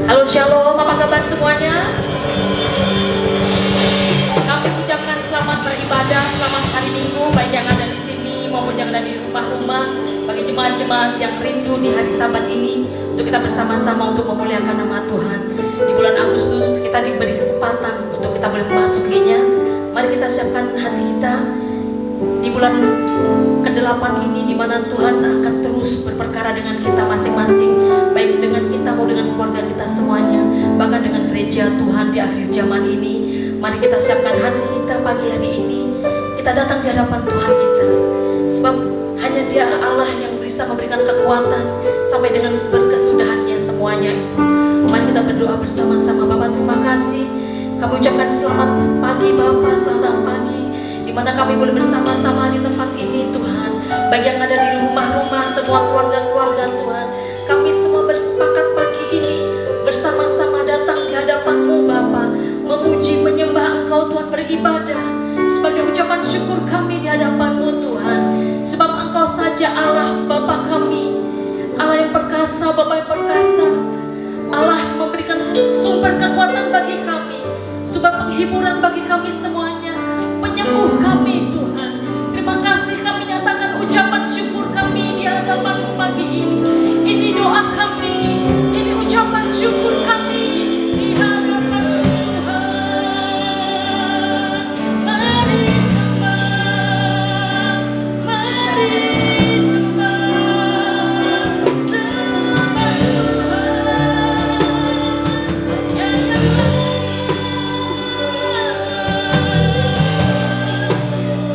Halo Shalom, apa kabar semuanya? Kami ucapkan selamat beribadah, selamat hari Minggu baik yang ada di sini maupun yang ada di rumah-rumah. Bagi jemaat-jemaat yang rindu di hari Sabat ini, untuk kita bersama-sama untuk memuliakan nama Tuhan. Di bulan Agustus kita diberi kesempatan untuk kita boleh memasukinya. Mari kita siapkan hati kita di bulan ke-8 ini, di mana Tuhan akan terus berperkara dengan kita masing-masing, baik dengan kita mau dengan keluarga kita semuanya, bahkan dengan gereja Tuhan di akhir zaman ini. Mari kita siapkan hati kita pagi hari ini. Kita datang di hadapan Tuhan kita, sebab hanya Dia Allah yang bisa memberikan kekuatan sampai dengan berkesudahannya semuanya itu. Mari kita berdoa bersama-sama. Bapak, terima kasih. Kami ucapkan selamat pagi Bapak, selamat pagi, di mana kami boleh bersama-sama di tempat ini Tuhan. Baik yang ada di rumah-rumah, semua keluarga-keluarga Tuhan, kami semua bersepakat pagi ini bersama-sama datang di hadapan-Mu Bapa, memuji, menyembah Engkau Tuhan, beribadah sebagai ucapan syukur kami di hadapan-Mu Tuhan. Sebab Engkau saja Allah Bapa kami, Allah yang perkasa, Bapa yang perkasa, Allah yang memberikan sumber kekuatan bagi kami, sumber penghiburan bagi kami semuanya, penyembuh kami Tuhan. Terima kasih, kami nyatakan ucapan syukur kami di hadapan-Mu pagi ini. Ini doa kami, ini ucapan syukur kami di hadapan Tuhan. Mari sembah, mari sembah, sembah Tuhan.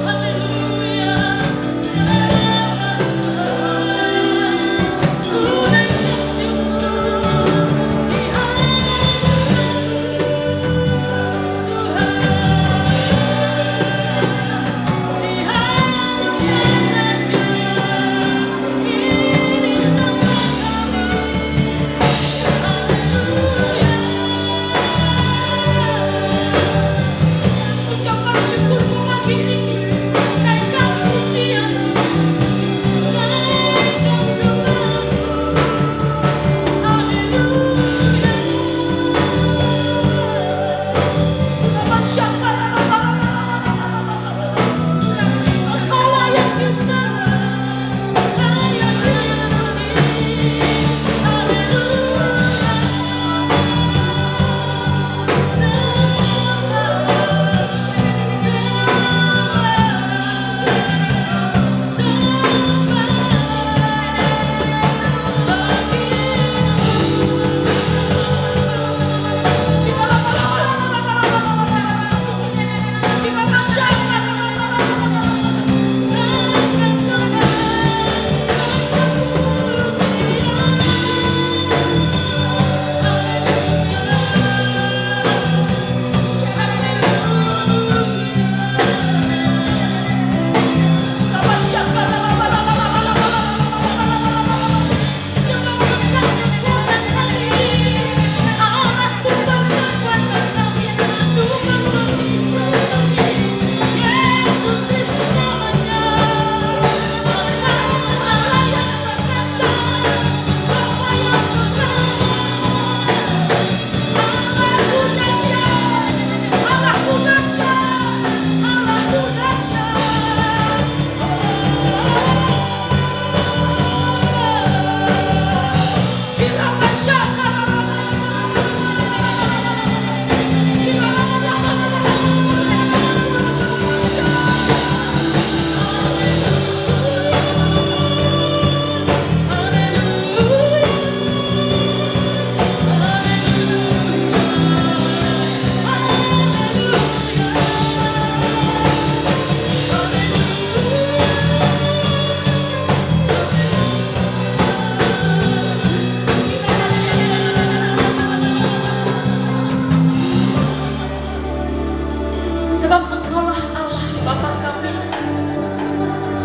Haleluya.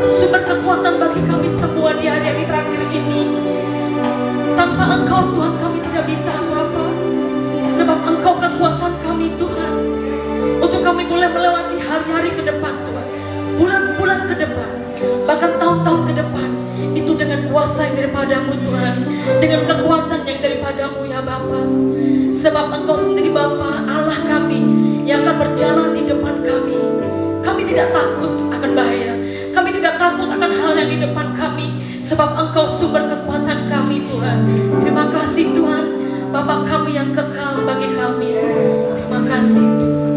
Sumber kekuatan bagi kami semua di hari-hari terakhir ini. Tanpa Engkau Tuhan kami tidak bisa apa-apa. Sebab Engkau kekuatan kami Tuhan, untuk kami boleh melewati hari-hari ke depan Tuhan, bulan-bulan ke depan, bahkan tahun-tahun ke depan. Itu dengan kuasa yang daripadamu Tuhan, dengan kekuatan yang daripadamu ya Bapa. Sebab Engkau sendiri Bapa, Allah kami yang akan berjalan di depan kami. Kami tidak takut akan bahaya, kami tidak takut akan hal yang di depan kami, sebab Engkau sumber kekuatan kami Tuhan. Terima kasih Tuhan, Bapa kami yang kekal bagi kami. Terima kasih Tuhan.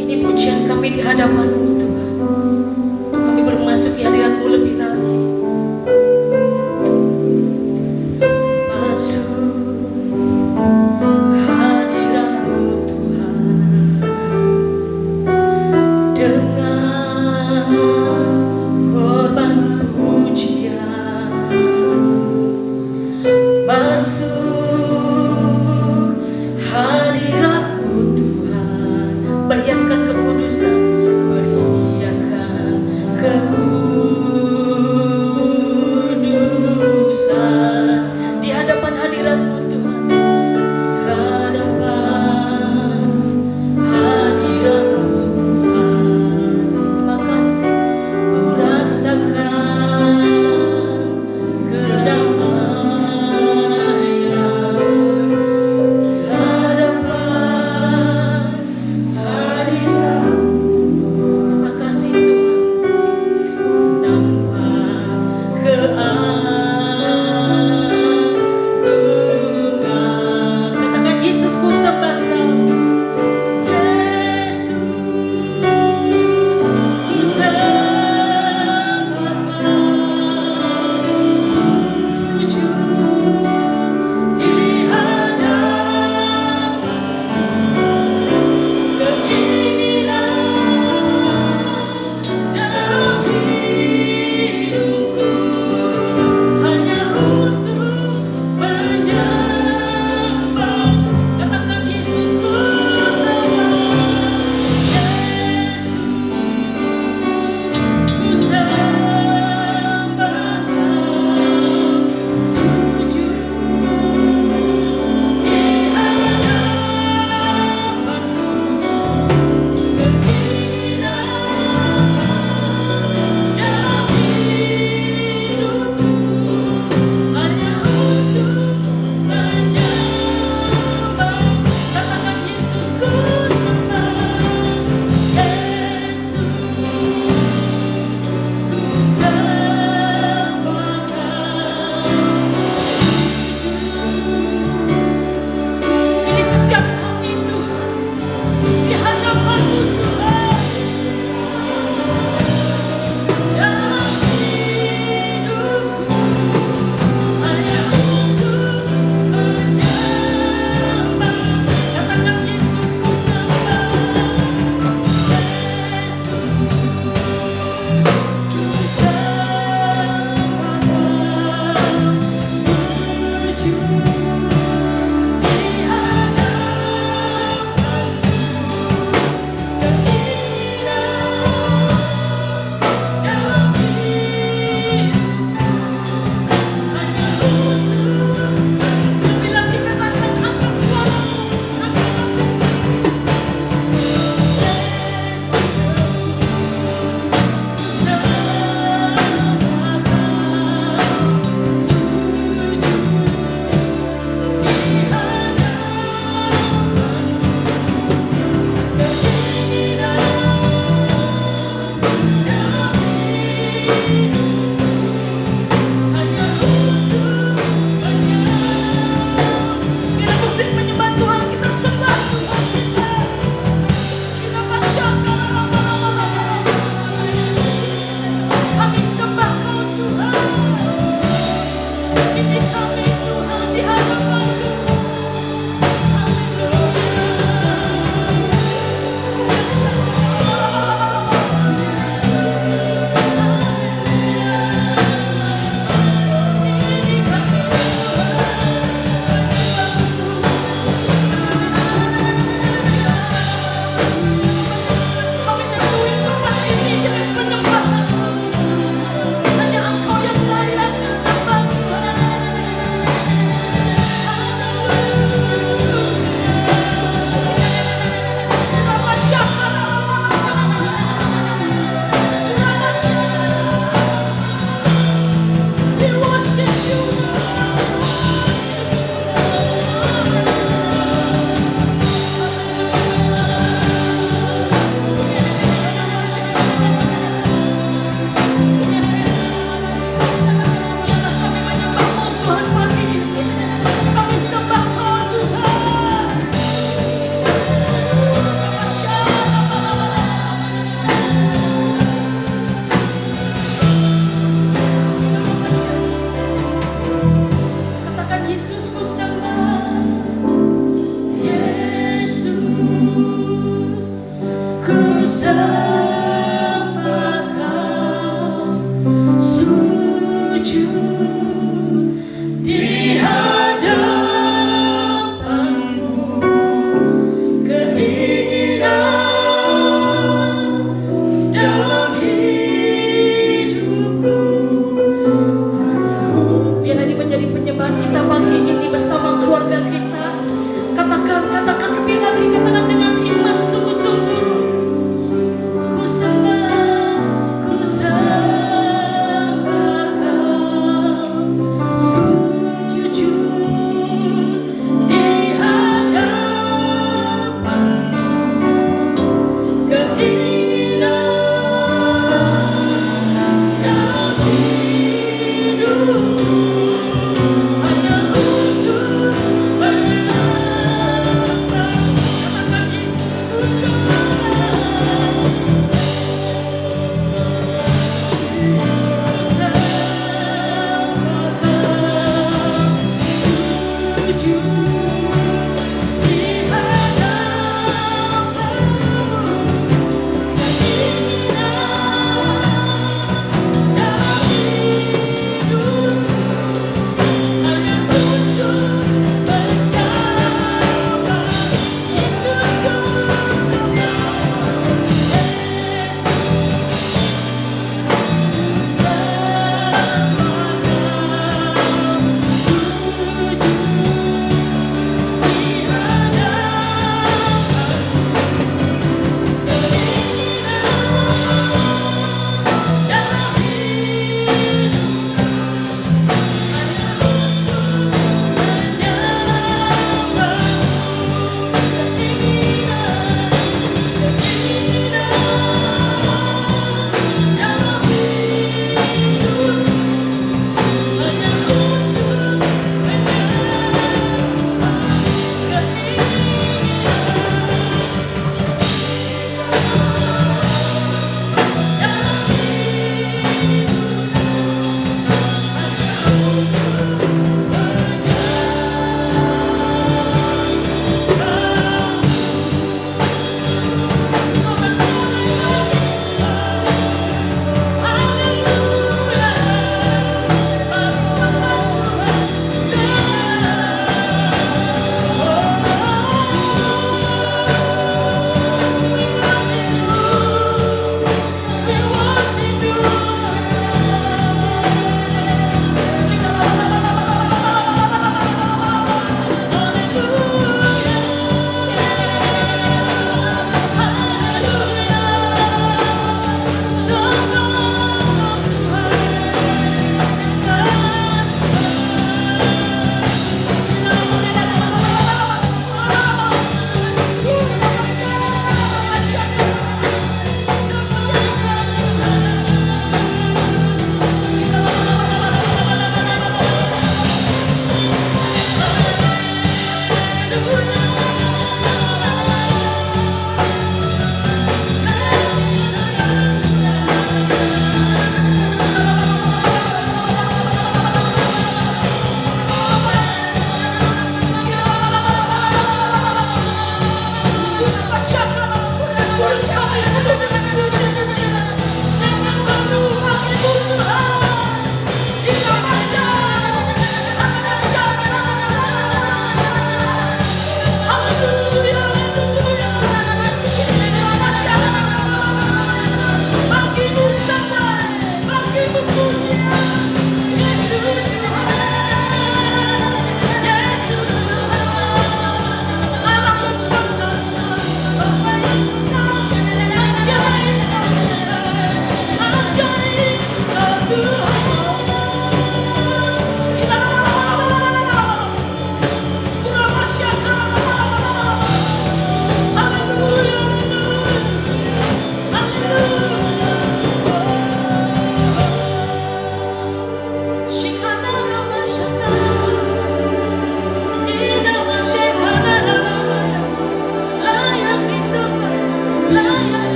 Ini pujian kami di hadapan-Mu Tuhan. Kami memasuki hadirat-Mu lebih lagi. Berhiaskan kekudusan,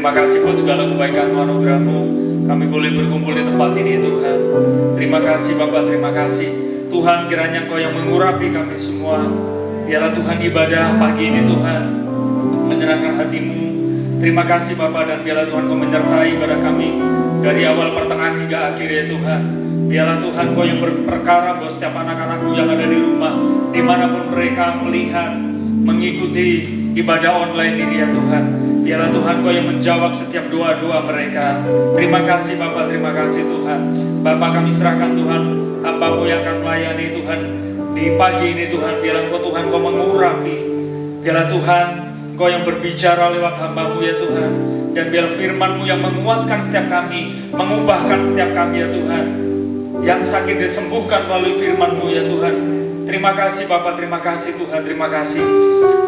Terima kasih buat segala kebaikan-Mu, anugerah-Mu. Kami boleh berkumpul di tempat ini Tuhan. Terima kasih Bapa, terima kasih Tuhan, kiranya Engkau yang mengurapi kami semua. Biarlah Tuhan ibadah pagi ini Tuhan menyenangkan hati-Mu. Terima kasih Bapa, dan biarlah Tuhan Kau menyertai ibadah kami dari awal pertengahan hingga akhir ya Tuhan. Biarlah Tuhan Kau yang berperkara buat setiap anak-anak-Mu yang ada di rumah, dimanapun mereka melihat, mengikuti ibadah online ini ya Tuhan. Biarlah Tuhan Kau yang menjawab setiap doa-doa mereka. Terima kasih Bapa, terima kasih Tuhan. Bapa, kami serahkan Tuhan hamba-Mu yang akan melayani Tuhan di pagi ini Tuhan. Biarlah Engkau Tuhan Kau mengurapi. Biarlah Tuhan Kau yang berbicara lewat hamba-Mu ya Tuhan. Dan biar firman-Mu yang menguatkan setiap kami, mengubahkan setiap kami ya Tuhan. Yang sakit disembuhkan melalui firman-Mu ya Tuhan. Terima kasih Bapa, terima kasih Tuhan, terima kasih.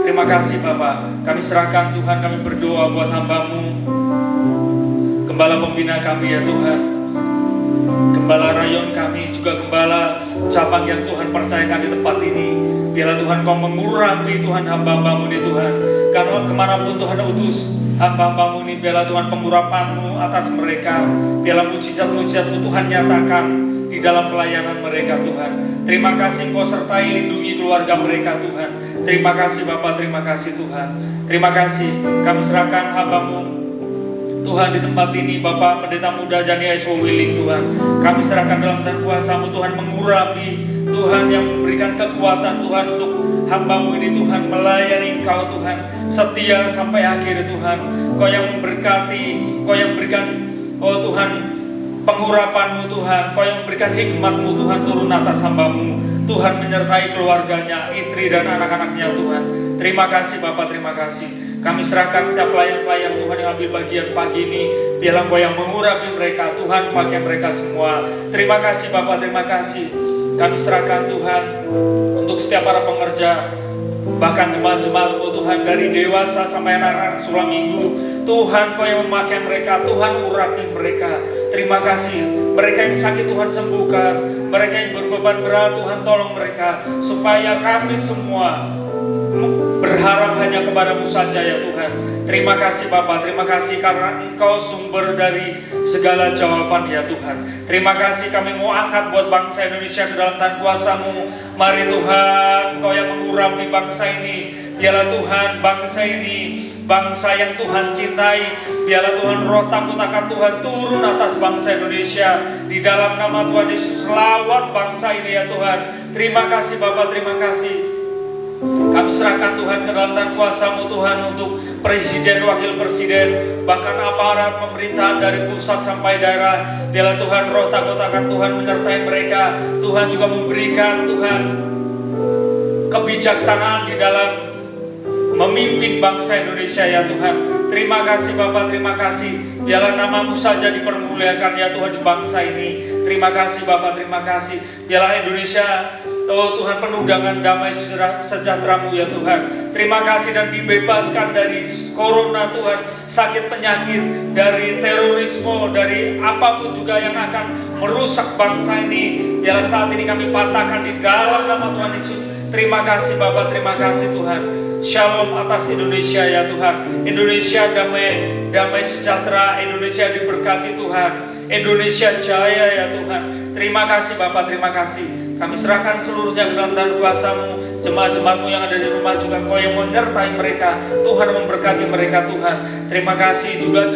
Terima kasih Bapa. Kami serahkan Tuhan, kami berdoa buat hamba-Mu, gembala pembina kami ya Tuhan, gembala rayon kami, juga gembala cabang yang Tuhan percayakan di tempat ini. Biarlah Tuhan Kau mengurapi Tuhan hamba-Mu ini Tuhan. Karena kemanapun Tuhan utus hamba-Mu ini, biarlah Tuhan pengurapan-Mu atas mereka. Biarlah mujizat-mujizat-Mu Tuhan nyatakan di dalam pelayanan mereka Tuhan. Terima kasih Kau sertai lindungi keluarga mereka Tuhan. Terima kasih Bapa, terima kasih Tuhan. Terima kasih, kami serahkan hamba-Mu Tuhan di tempat ini, Bapak Pendeta Muda Jani Aiswa Willing Tuhan. Kami serahkan dalam tangan kuasa-Mu Tuhan, mengurapi Tuhan, yang memberikan kekuatan Tuhan untuk hamba-Mu ini Tuhan, melayani Engkau Tuhan, setia sampai akhir Tuhan. Kau yang memberkati, Kau yang berikan oh Tuhan pengurapan-Mu Tuhan, Kau yang memberikan hikmat-Mu Tuhan turun atas hamba-Mu Tuhan, menyertai keluarganya, istri dan anak-anaknya Tuhan. Terima kasih Bapak, terima kasih. Kami serahkan setiap pelayan-pelayan Tuhan yang ambil bagian pagi ini. Biarlah Kau yang mengurapi mereka Tuhan, pakai mereka semua. Terima kasih Bapak, terima kasih. Kami serahkan Tuhan untuk setiap para pengerja, bahkan jemaat-jemaat-Mu Tuhan, dari dewasa sampai anak-anak sekolah minggu. Tuhan Kau yang memakai mereka, Tuhan urapi mereka. Terima kasih. Mereka yang sakit Tuhan sembuhkan, mereka yang berbeban berat Tuhan tolong mereka, supaya kami semua berharap hanya kepada-Mu saja ya Tuhan. Terima kasih Bapa, terima kasih karena Engkau sumber dari segala jawaban ya Tuhan. Terima kasih, kami mau angkat buat bangsa Indonesia ke dalam tangan kuasa-Mu. Mari Tuhan, Engkau yang mengurapi bangsa ini. Biarlah Tuhan bangsa ini, bangsa yang Tuhan cintai. Biarlah Tuhan roh takut akan Tuhan turun atas bangsa Indonesia. Di dalam nama Tuhan Yesus, lawat bangsa ini ya Tuhan. Terima kasih Bapa, terima kasih. Kami serahkan Tuhan ke dalam tangan kuasa-Mu Tuhan, untuk presiden, wakil presiden, bahkan aparat pemerintahan dari pusat sampai daerah. Biarlah Tuhan roh takut akan Tuhan menyertai mereka. Tuhan juga memberikan Tuhan kebijaksanaan di dalam memimpin bangsa Indonesia ya Tuhan. Terima kasih Bapak, terima kasih. Biarlah nama-Mu saja dipermuliakan ya Tuhan di bangsa ini. Terima kasih Bapak, terima kasih. Biarlah Indonesia oh Tuhan penuh dengan damai sejahtera-Mu ya Tuhan. Terima kasih, dan dibebaskan dari corona Tuhan, sakit penyakit, dari terorisme, dari apapun juga yang akan merusak bangsa ini. Biarlah saat ini kami patahkan di dalam nama Tuhan Yesus. Terima kasih Bapak, terima kasih Tuhan. Shalom atas Indonesia ya Tuhan. Indonesia damai sejahtera, Indonesia diberkati Tuhan. Indonesia jaya ya Tuhan. Terima kasih Bapak, terima kasih. Kami serahkan seluruhnya ke dalam tangan kuasa-Mu. Jemaat-jemaat-Mu yang ada di rumah juga Kau yang menyertai mereka. Tuhan memberkati mereka Tuhan. Terima kasih juga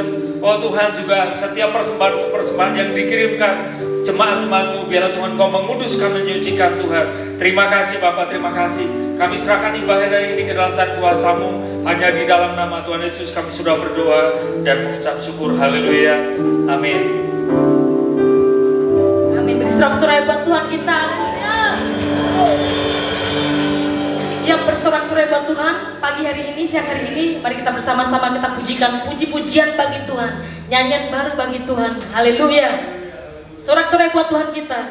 oh Tuhan, juga setiap persembahan yang dikirimkan jemaat-jemaat-Mu. Biarlah Tuhan Kau menguduskan, menyucikan Tuhan. Terima kasih Bapak, terima kasih. Kami serahkan ibadah ini ke dalam tangan kuasa-Mu. Hanya di dalam nama Tuhan Yesus kami sudah berdoa dan mengucap syukur. Haleluya. Amin. Amin. Bersorak-sorai buat Tuhan kita. Siap bersorak-sorai buat Tuhan pagi hari ini, siang hari ini. Mari kita bersama-sama kita pujikan puji-pujian bagi Tuhan, nyanyian baru bagi Tuhan. Haleluya. Sorak-sorai buat Tuhan kita.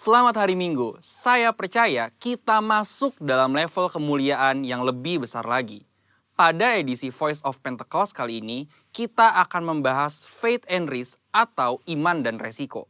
Selamat hari Minggu, saya percaya kita masuk dalam level kemuliaan yang lebih besar lagi. Pada edisi Voice of Pentecost kali ini, kita akan membahas faith and risk atau iman dan resiko.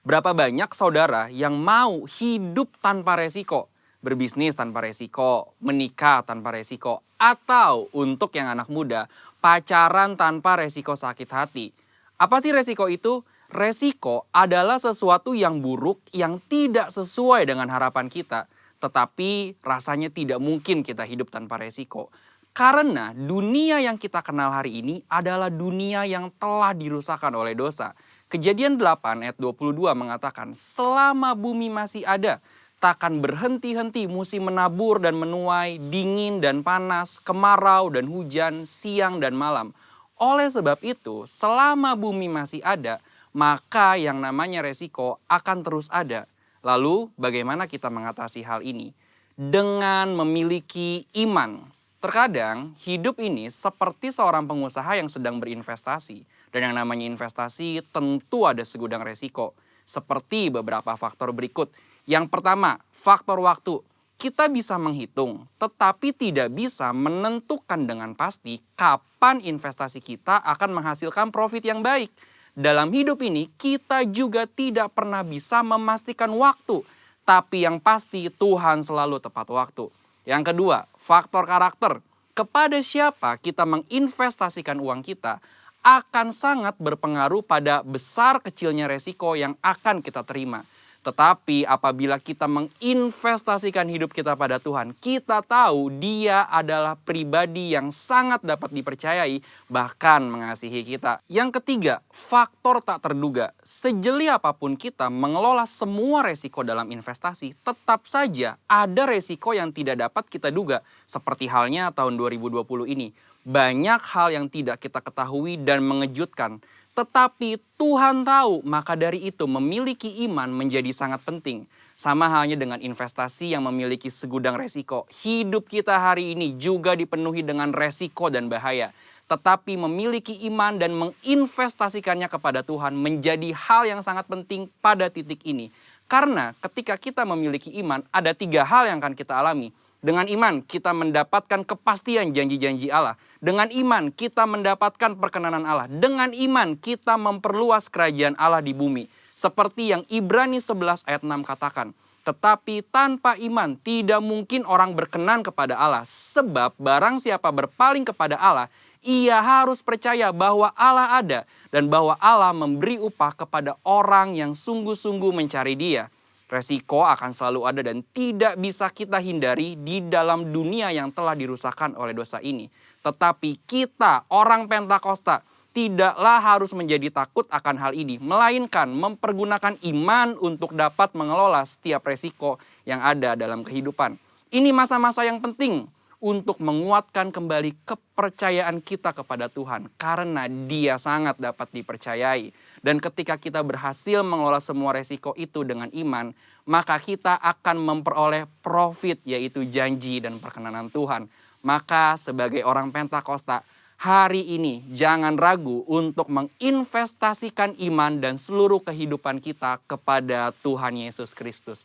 Berapa banyak saudara yang mau hidup tanpa resiko, berbisnis tanpa resiko, menikah tanpa resiko, atau untuk yang anak muda, pacaran tanpa resiko sakit hati. Apa sih resiko itu? Resiko adalah sesuatu yang buruk yang tidak sesuai dengan harapan kita. Tetapi rasanya tidak mungkin kita hidup tanpa resiko. Karena dunia yang kita kenal hari ini adalah dunia yang telah dirusakkan oleh dosa. Kejadian 8 ayat 22 mengatakan, selama bumi masih ada, takkan berhenti-henti musim menabur dan menuai, dingin dan panas, kemarau dan hujan, siang dan malam. Oleh sebab itu, selama bumi masih ada, maka yang namanya resiko akan terus ada. Lalu bagaimana kita mengatasi hal ini? Dengan memiliki iman. Terkadang hidup ini seperti seorang pengusaha yang sedang berinvestasi. Dan yang namanya investasi tentu ada segudang resiko. Seperti beberapa faktor berikut. Yang pertama, faktor waktu. Kita bisa menghitung, tetapi tidak bisa menentukan dengan pasti kapan investasi kita akan menghasilkan profit yang baik. Dalam hidup ini, kita juga tidak pernah bisa memastikan waktu. Tapi yang pasti Tuhan selalu tepat waktu. Yang kedua, faktor karakter. Kepada siapa kita menginvestasikan uang kita akan sangat berpengaruh pada besar kecilnya resiko yang akan kita terima. Tetapi apabila kita menginvestasikan hidup kita pada Tuhan, kita tahu Dia adalah pribadi yang sangat dapat dipercayai, bahkan mengasihi kita. Yang ketiga, faktor tak terduga. Sejeli apapun kita mengelola semua resiko dalam investasi, tetap saja ada resiko yang tidak dapat kita duga. Seperti halnya tahun 2020 ini. Banyak hal yang tidak kita ketahui dan mengejutkan. Tetapi Tuhan tahu, maka dari itu memiliki iman menjadi sangat penting. Sama halnya dengan investasi yang memiliki segudang resiko. Hidup kita hari ini juga dipenuhi dengan resiko dan bahaya. Tetapi memiliki iman dan menginvestasikannya kepada Tuhan menjadi hal yang sangat penting pada titik ini. Karena ketika kita memiliki iman, ada 3 hal yang akan kita alami. Dengan iman kita mendapatkan kepastian janji-janji Allah. Dengan iman kita mendapatkan perkenanan Allah. Dengan iman kita memperluas kerajaan Allah di bumi. Seperti yang Ibrani 11 ayat 6 katakan. Tetapi tanpa iman tidak mungkin orang berkenan kepada Allah. Sebab barang siapa berpaling kepada Allah, ia harus percaya bahwa Allah ada. Dan bahwa Allah memberi upah kepada orang yang sungguh-sungguh mencari Dia. Resiko akan selalu ada dan tidak bisa kita hindari di dalam dunia yang telah dirusakkan oleh dosa ini. Tetapi kita, orang Pentakosta, tidaklah harus menjadi takut akan hal ini. Melainkan mempergunakan iman untuk dapat mengelola setiap resiko yang ada dalam kehidupan. Ini masa-masa yang penting untuk menguatkan kembali kepercayaan kita kepada Tuhan. Karena Dia sangat dapat dipercayai. Dan ketika kita berhasil mengelola semua resiko itu dengan iman, maka kita akan memperoleh profit, yaitu janji dan perkenanan Tuhan. Maka sebagai orang Pentakosta, hari ini jangan ragu untuk menginvestasikan iman dan seluruh kehidupan kita kepada Tuhan Yesus Kristus.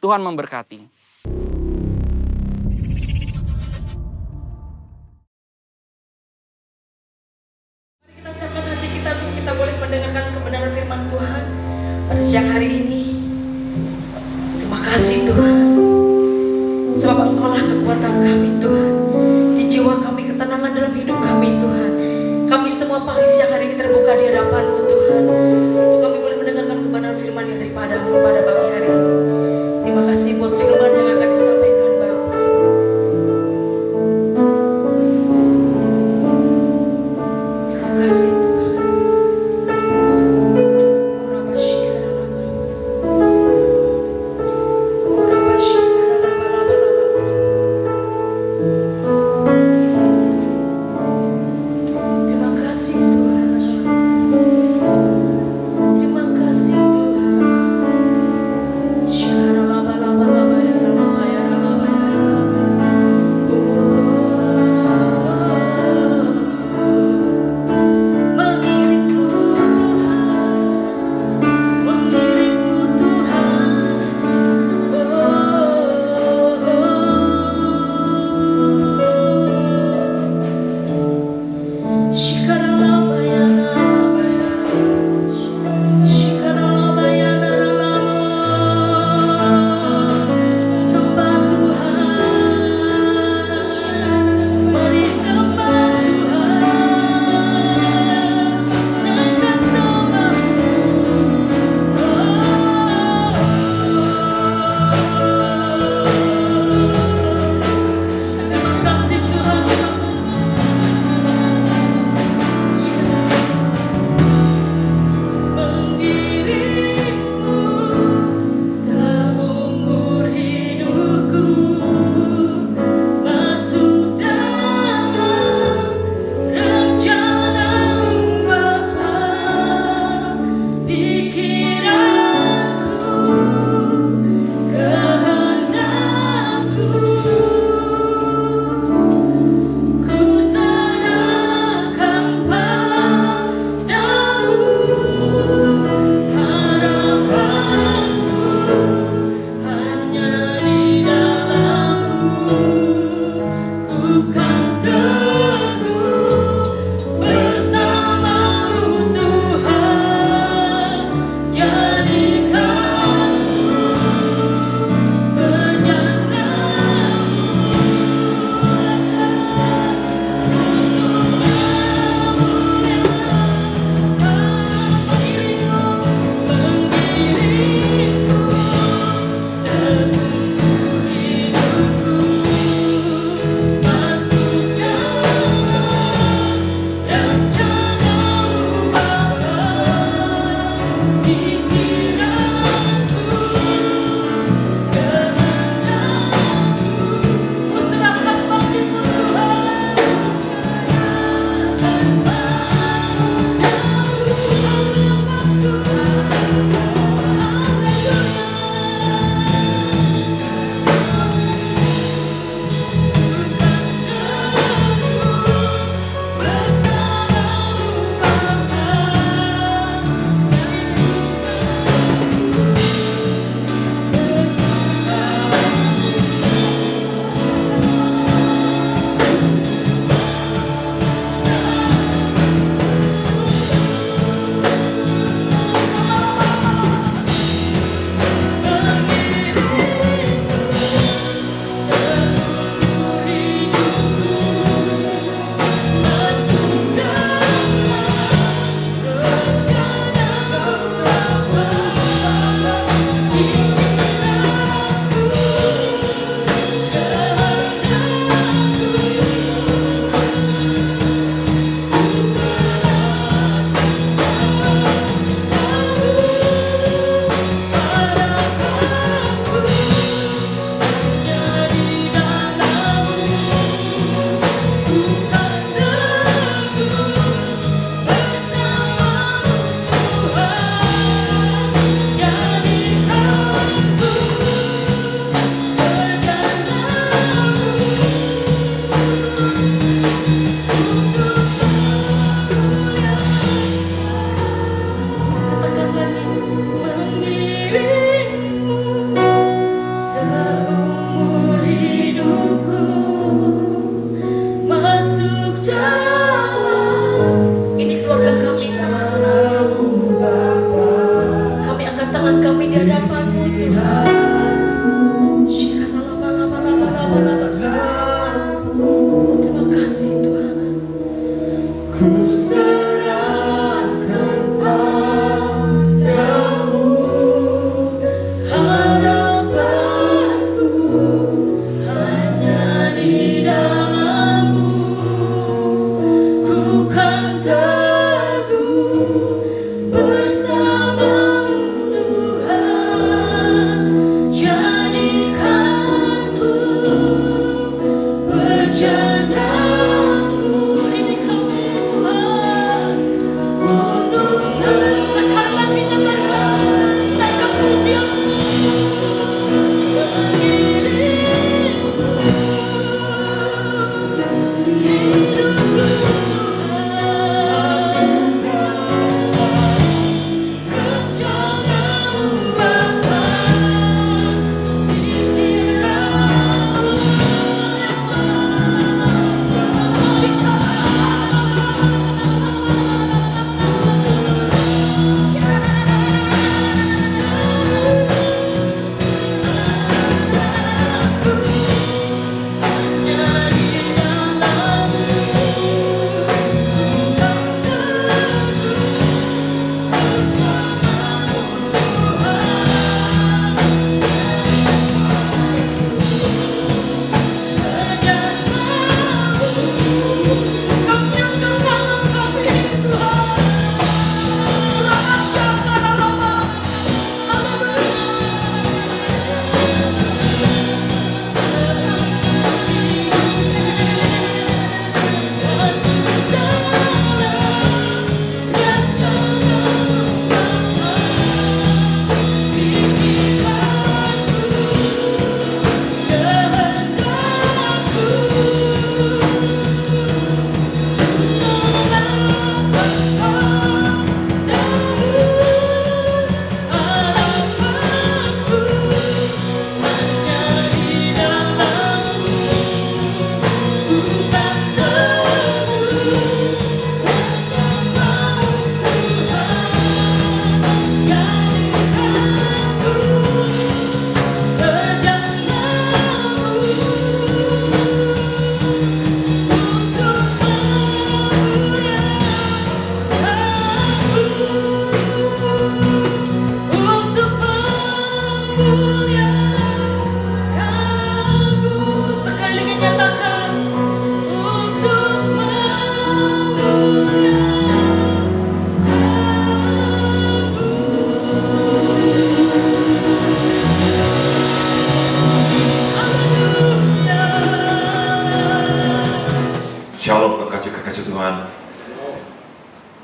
Tuhan memberkati. Kita boleh mendengarkan kebenaran firman Tuhan pada siang hari ini. Terima kasih Tuhan, sebab Engkau-lah kekuatan kami Tuhan. Di jiwa kami ketenangan dalam hidup kami Tuhan. Kami semua pagi siang hari ini terbuka di hadapan-Mu Tuhan, untuk kami boleh mendengarkan kebenaran firman yang daripada-Mu pada pagi hari ini. Terima kasih buat firman yang akan disampaikan Bapa. Terima kasih Tuhan.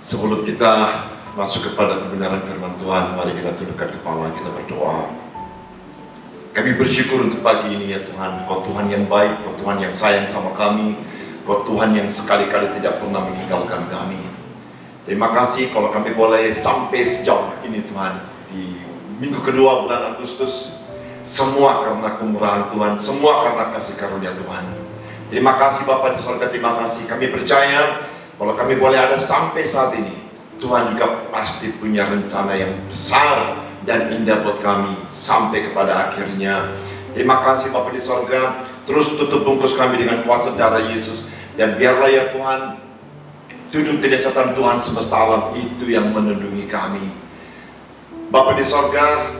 Sebelum kita masuk kepada kebenaran firman Tuhan, mari kita tundukkan kepala, kita berdoa. Kami bersyukur untuk pagi ini ya Tuhan, Kau Tuhan yang baik, Kau Tuhan yang sayang sama kami, Kau Tuhan yang sekali-kali tidak pernah meninggalkan kami. Terima kasih kalau kami boleh sampai sejauh ini Tuhan, di minggu kedua bulan Agustus. Semua karena kemurahan Tuhan, semua karena kasih karunia Tuhan. Terima kasih Bapa di surga, terima kasih. Kami percaya kalau kami boleh ada sampai saat ini, Tuhan juga pasti punya rencana yang besar dan indah buat kami sampai kepada akhirnya. Terima kasih Bapa di surga, terus tutup bungkus kami dengan kuasa darah Yesus. Dan biarlah ya Tuhan, tuduh kedesatan Tuhan semesta alam itu yang melindungi kami. Bapa di surga,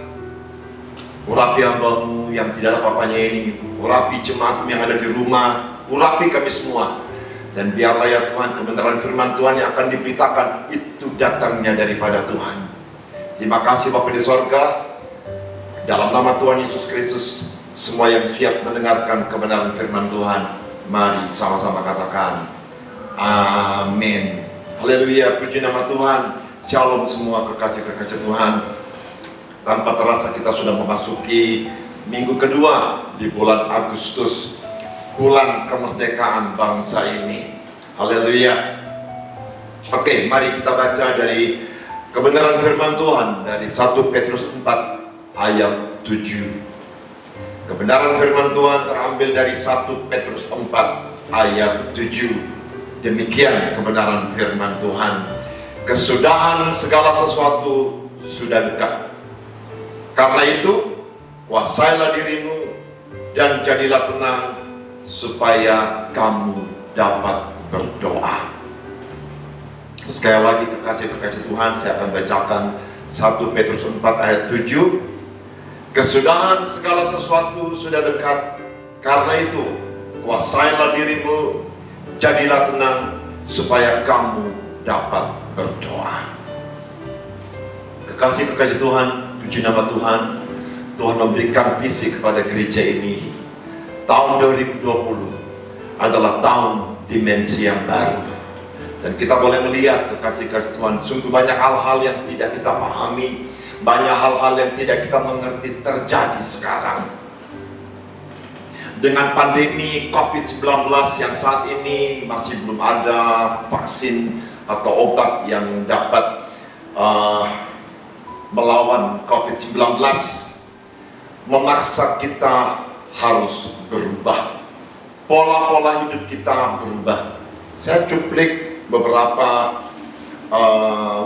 urapi hamba-Mu yang tidak ada apa-apanya ini, urapi jemaat-Mu yang ada di rumah, urapi kami semua. Dan biarlah ya Tuhan, kebenaran firman Tuhan yang akan diberitakan itu datangnya daripada Tuhan. Terima kasih Bapa di sorga. Dalam nama Tuhan Yesus Kristus, semua yang siap mendengarkan kebenaran firman Tuhan, mari sama-sama katakan amin. Haleluya, puji nama Tuhan. Shalom semua kekasih-kekasih Tuhan. Tanpa terasa kita sudah memasuki minggu kedua di bulan Agustus, bulan kemerdekaan bangsa ini. Haleluya. Oke, mari kita baca dari kebenaran firman Tuhan dari 1 Petrus 4 ayat 7. Kebenaran firman Tuhan terambil dari 1 Petrus 4 ayat 7. Demikian kebenaran firman Tuhan. Kesudahan segala sesuatu sudah dekat. Karena itu, kuasailah dirimu dan jadilah tenang supaya kamu dapat berdoa. Sekali lagi kekasih Tuhan, saya akan bacakan 1 Petrus 4 ayat 7. Kesudahan segala sesuatu sudah dekat. Karena itu, kuasailah dirimu, jadilah tenang, supaya kamu dapat berdoa. Kekasih Tuhan, puji nama Tuhan. Tuhan memberikan visi kepada gereja ini. Tahun 2020 adalah tahun dimensi yang baru. Dan kita boleh melihat kekasih Tuhan, sungguh banyak hal-hal yang tidak kita pahami, banyak hal-hal yang tidak kita mengerti terjadi sekarang. Dengan pandemi COVID-19 yang saat ini masih belum ada vaksin atau obat yang dapat melawan COVID-19, memaksa kita harus berubah. Pola-pola hidup kita berubah. Saya cuplik beberapa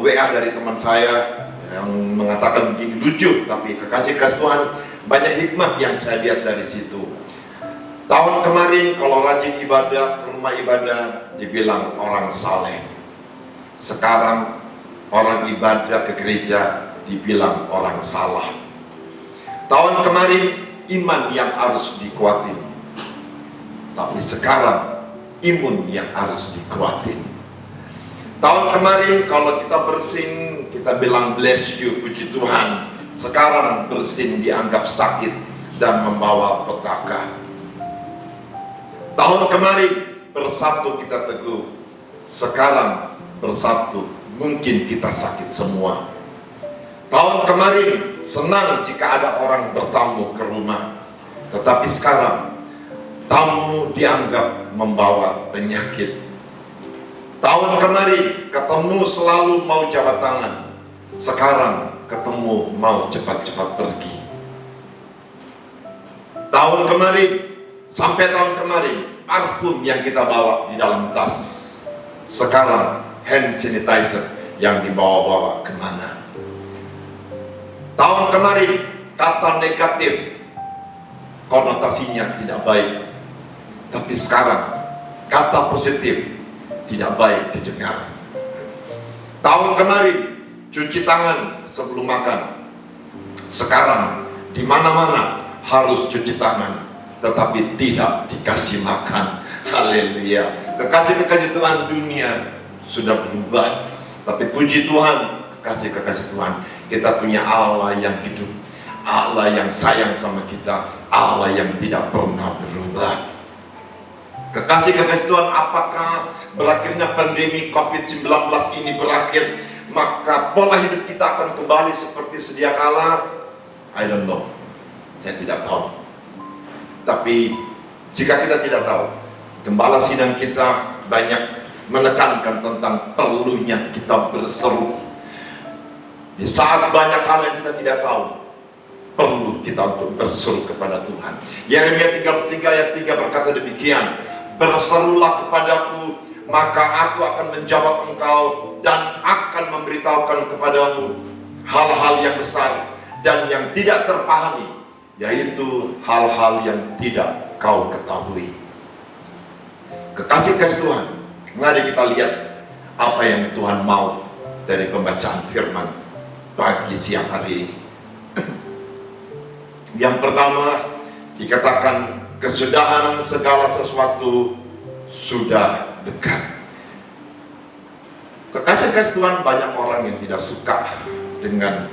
WA dari teman saya yang mengatakan begini, lucu, tapi kekasih Tuhan, banyak hikmat yang saya lihat dari situ. Tahun kemarin kalau rajin ibadah ke rumah ibadah dibilang orang saleh. Sekarang orang ibadah ke gereja dibilang orang salah. Tahun kemarin iman yang harus dikuatin, tapi sekarang imun yang harus dikuatin. Tahun kemarin kalau kita bersin kita bilang bless you, puji Tuhan. Sekarang bersin dianggap sakit dan membawa petaka. Tahun kemarin bersatu kita teguh, sekarang bersatu mungkin kita sakit semua. Tahun kemarin senang jika ada orang bertamu ke rumah, tetapi sekarang tamu dianggap membawa penyakit. Tahun kemarin ketemu selalu mau jabat tangan, sekarang ketemu mau cepat-cepat pergi. Tahun kemarin, sampai tahun kemarin, parfum yang kita bawa di dalam tas, sekarang hand sanitizer yang dibawa-bawa kemana. Tahun kemarin, kata negatif, konotasinya tidak baik. Tapi sekarang, kata positif tidak baik didengar. Tahun kemarin, cuci tangan sebelum makan. Sekarang, di mana-mana harus cuci tangan, tetapi tidak dikasih makan. Haleluya. Kekasih-kekasih Tuhan, dunia sudah berubah, tapi puji Tuhan, kekasih-kekasih Tuhan, kita punya Allah yang hidup, Allah yang sayang sama kita, Allah yang tidak pernah berubah. Kekasih-kekasih Tuhan, apakah berakhirnya pandemi COVID-19 ini berakhir, maka pola hidup kita akan kembali seperti sedia kala? I don't know, saya tidak tahu. Tapi jika kita tidak tahu, gembala sidang kita banyak menekankan tentang perlunya kita berseru. Di saat banyak hal yang kita tidak tahu, perlu kita untuk berseru kepada Tuhan. Yeremia 33 ayat 3 berkata demikian, berserulah kepadaku, maka aku akan menjawab engkau dan akan memberitahukan kepadamu hal-hal yang besar dan yang tidak terpahami, yaitu hal-hal yang tidak kau ketahui. Kekasih-kasih Tuhan, mari kita lihat apa yang Tuhan mau dari pembacaan firman pagi siang hari ini. Yang pertama dikatakan kesudahan segala sesuatu sudah dekat. Kekasih-kasih Tuhan, banyak orang yang tidak suka dengan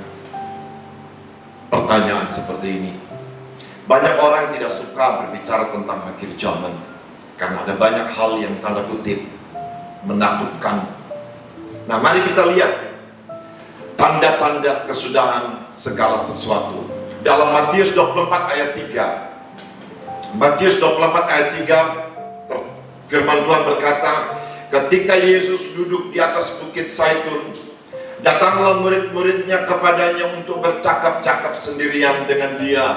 pertanyaan seperti ini. Banyak orang yang tidak suka berbicara tentang akhir zaman, karena ada banyak hal yang tanda kutip menakutkan. Nah, mari kita lihat tanda-tanda kesudahan segala sesuatu. Dalam Matius 24 ayat 3. Matius 24 ayat 3, firman Tuhan berkata, ketika Yesus duduk di atas bukit Zaitun, datanglah murid-muridnya kepadanya untuk bercakap-cakap sendirian dengan dia.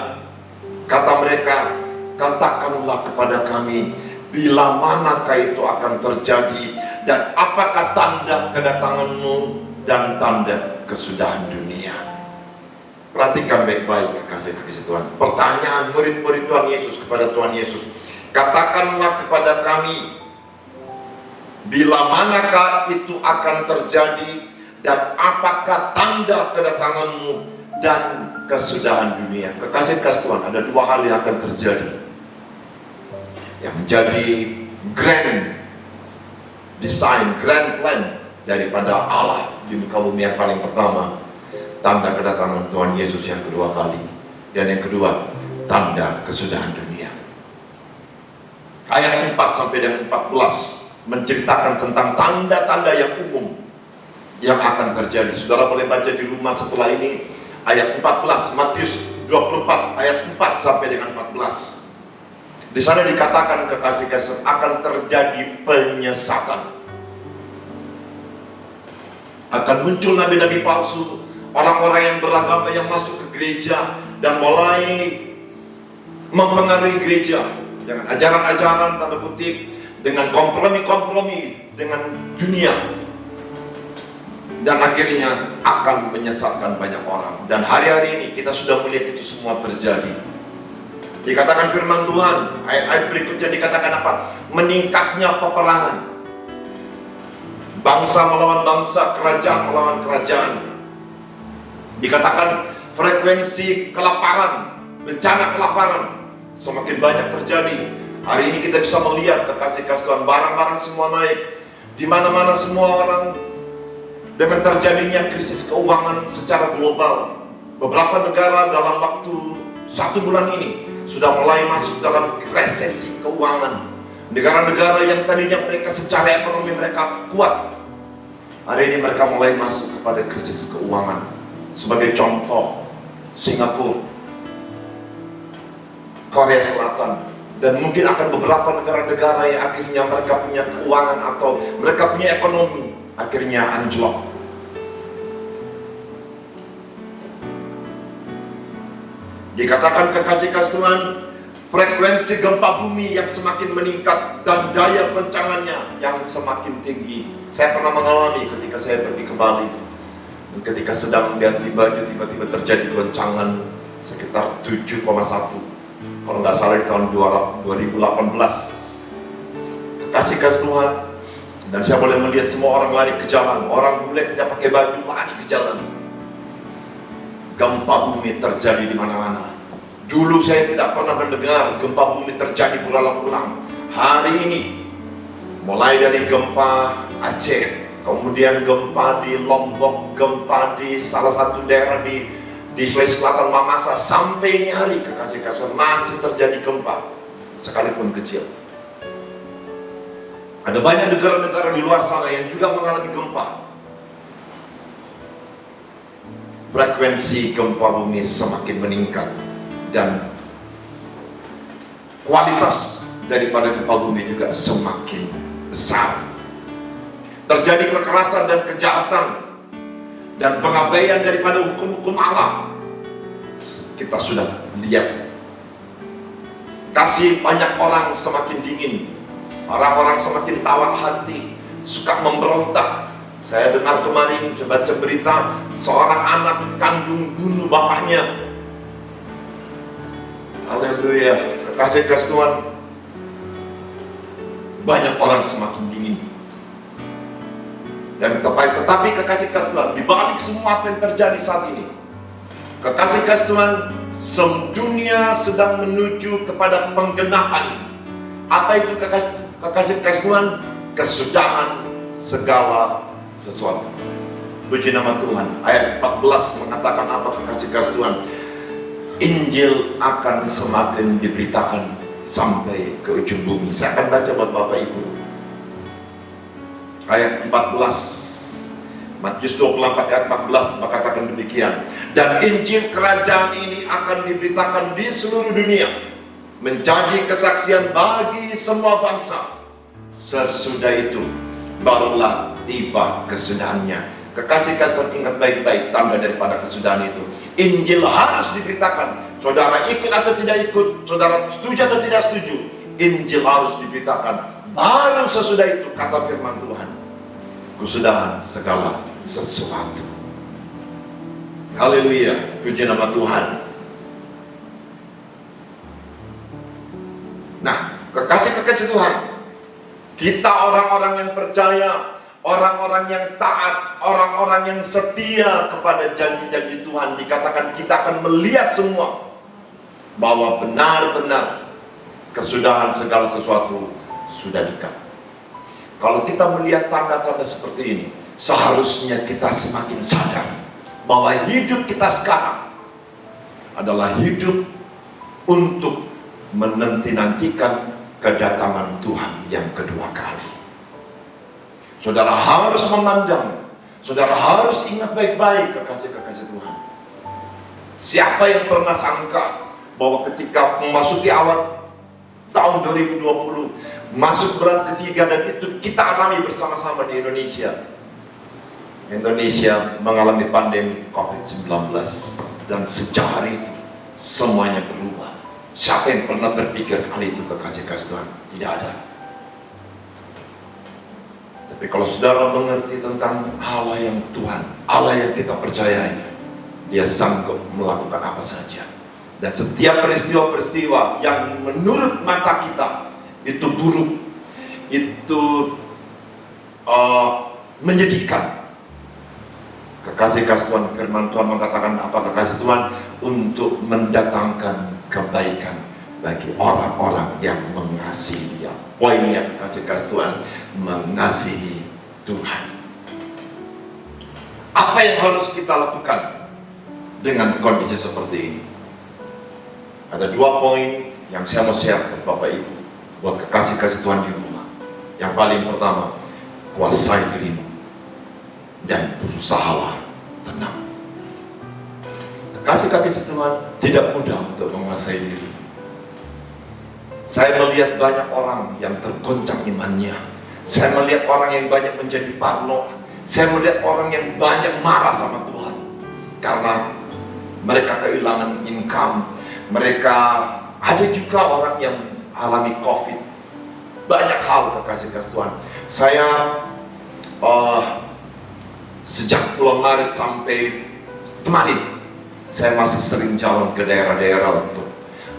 Kata mereka, katakanlah kepada kami, bila manakah itu akan terjadi, dan apakah tanda kedatanganmu dan tanda kesudahan dunia. Perhatikan baik-baik kekasih-kekasih Tuhan. Pertanyaan murid-murid Tuhan Yesus kepada Tuhan Yesus, katakanlah kepada kami, Bila manakah itu akan terjadi, dan apakah tanda kedatanganmu dan kesudahan dunia. Kekasih-kasih Tuhan, ada dua hal yang akan terjadi yang menjadi grand design, grand plan daripada Allah di muka bumi. Yang paling pertama, tanda kedatangan Tuhan Yesus yang kedua kali, dan yang kedua, tanda kesudahan dunia. Ayat 4 sampai dengan 14 menceritakan tentang tanda-tanda yang umum yang akan terjadi. Saudara boleh baca di rumah setelah ini. Ayat 14, Matius 24 ayat 4 sampai dengan 14. Di sana dikatakan, kekasih-kasih, akan terjadi penyesatan. Akan muncul nabi-nabi palsu, orang-orang yang beragama yang masuk ke gereja dan mulai mempengaruhi gereja dengan ajaran-ajaran tanda kutip, dengan kompromi-kompromi dengan dunia, dan akhirnya akan menyesatkan banyak orang. Dan hari-hari ini kita sudah melihat itu semua terjadi. Dikatakan firman Tuhan, ayat-ayat berikutnya dikatakan apa? Meningkatnya peperangan, bangsa melawan bangsa, kerajaan melawan kerajaan. Dikatakan frekuensi kelaparan, bencana kelaparan semakin banyak terjadi. Hari ini kita bisa melihat, kekasih-kasih Tuhan, barang-barang semua naik. Di mana-mana semua orang, dengan terjadinya krisis keuangan secara global. Beberapa negara dalam waktu 1 bulan ini sudah mulai masuk dalam resesi keuangan. Negara-negara yang tadinya mereka secara ekonomi mereka kuat, hari ini mereka mulai masuk kepada krisis keuangan. Sebagai contoh, Singapura, Korea Selatan, dan mungkin akan beberapa negara-negara yang akhirnya mereka punya keuangan atau mereka punya ekonomi akhirnya anjlok. Dikatakan, kekasih-kasih Tuhan, frekuensi gempa bumi yang semakin meningkat dan daya goncangannya yang semakin tinggi. Saya pernah mengalami ketika saya pergi ke Bali, dan ketika sedang ganti baju, tiba-tiba terjadi goncangan sekitar 7,1, kalau nggak salah di tahun 2018. Kekasih-kasih Tuhan, dan saya boleh melihat semua orang lari ke jalan, orang bule tidak pakai baju lari ke jalan. Gempa bumi terjadi di mana-mana. Dulu saya tidak pernah mendengar gempa bumi terjadi berulang-ulang. Hari ini, mulai dari gempa Aceh, kemudian gempa di Lombok, gempa di salah satu daerah di Sulawesi Selatan, Mamasa, sampai ini hari, kekasih-kasih, masih terjadi gempa, sekalipun kecil. Ada banyak negara-negara di luar sana yang juga mengalami gempa. Frekuensi gempa bumi semakin meningkat, dan kualitas daripada gempa bumi juga semakin besar. Terjadi kekerasan dan kejahatan dan pengabaian daripada hukum-hukum Allah. Kita sudah lihat. Kasih banyak orang semakin dingin, orang-orang semakin tawar hati, suka memberontak. Saya dengar kemarin, saya baca berita, seorang anak kandung bunuh bapaknya. Haleluya, kekasih-kasih Tuhan. Banyak orang semakin dingin. Dan tetapi kekasih-kasih Tuhan, di balik semua apa yang terjadi saat ini, kekasih-kasih Tuhan, dunia sedang menuju kepada penggenapan. Apa itu kekasih-kasih Tuhan? Kesudahan segala sesuatu. Puji nama Tuhan. Ayat 14 mengatakan apa, kekasih-kasih Tuhan? Injil akan semakin diberitakan sampai ke ujung bumi. Saya akan baca buat Bapak Ibu. Ayat 14, Matius 24 ayat 14 mengatakan demikian. Dan Injil kerajaan ini akan diberitakan di seluruh dunia, menjadi kesaksian bagi semua bangsa. Sesudah itu barulah tiba kesudahannya. Kekasih-kasih, ingat baik-baik tanda daripada kesudahan itu. Injil harus diberitakan. Saudara ikut atau tidak ikut, saudara setuju atau tidak setuju, Injil harus diberitakan. Baru sesudah itu, kata firman Tuhan, kesudahan segala sesuatu. Haleluya, puji nama Tuhan. Nah, kekasih-kekasih Tuhan, Kita orang-orang yang percaya, orang-orang yang taat, orang-orang yang setia kepada janji-janji Tuhan, dikatakan kita akan melihat semua bahwa benar-benar kesudahan segala sesuatu sudah dekat. Kalau kita melihat tanda-tanda seperti ini, seharusnya kita semakin sadar bahwa hidup kita sekarang adalah hidup untuk menanti-nantikan kedatangan Tuhan yang kedua kali. Saudara harus memandang, saudara harus ingat baik-baik kekasih-kekasih Tuhan. Siapa yang pernah sangka bahwa ketika memasuki awal tahun 2020, masuk bulan ketiga, dan itu kita alami bersama-sama di Indonesia. Indonesia mengalami pandemi COVID-19, dan sejak hari itu semuanya berubah. Siapa yang pernah terpikir kali itu kekasih-kasih Tuhan? Tidak ada. Tapi kalau saudara mengerti tentang Allah yang Tuhan, Allah yang kita percayai, Dia sanggup melakukan apa saja. Dan setiap peristiwa-peristiwa yang menurut mata kita itu buruk, itu menyedihkan, kekasih-kasih Tuhan, firman Tuhan mengatakan apa kekasih Tuhan? Untuk mendatangkan kebaikan bagi orang-orang yang mengasihi Dia. Poinnya kekasih-kasih Tuhan, mengasihi Tuhan. Apa yang harus kita lakukan dengan kondisi seperti ini? Ada 2 poin yang saya mau share buat Bapak Ibu, buat kekasih-kasih Tuhan di rumah. Yang paling pertama, kuasai dirimu dan berusahalah tenang. Kekasih-kasih Tuhan, tidak mudah untuk menguasai diri. Saya melihat banyak orang yang tergoncang imannya. Saya melihat orang yang banyak menjadi parno. Saya melihat orang yang banyak marah sama Tuhan karena mereka kehilangan income. Mereka, ada juga orang yang alami COVID. Banyak hal kekasih-kasih Tuhan. Saya sejak bulan Maret sampai kemarin, saya masih sering jalan ke daerah-daerah untuk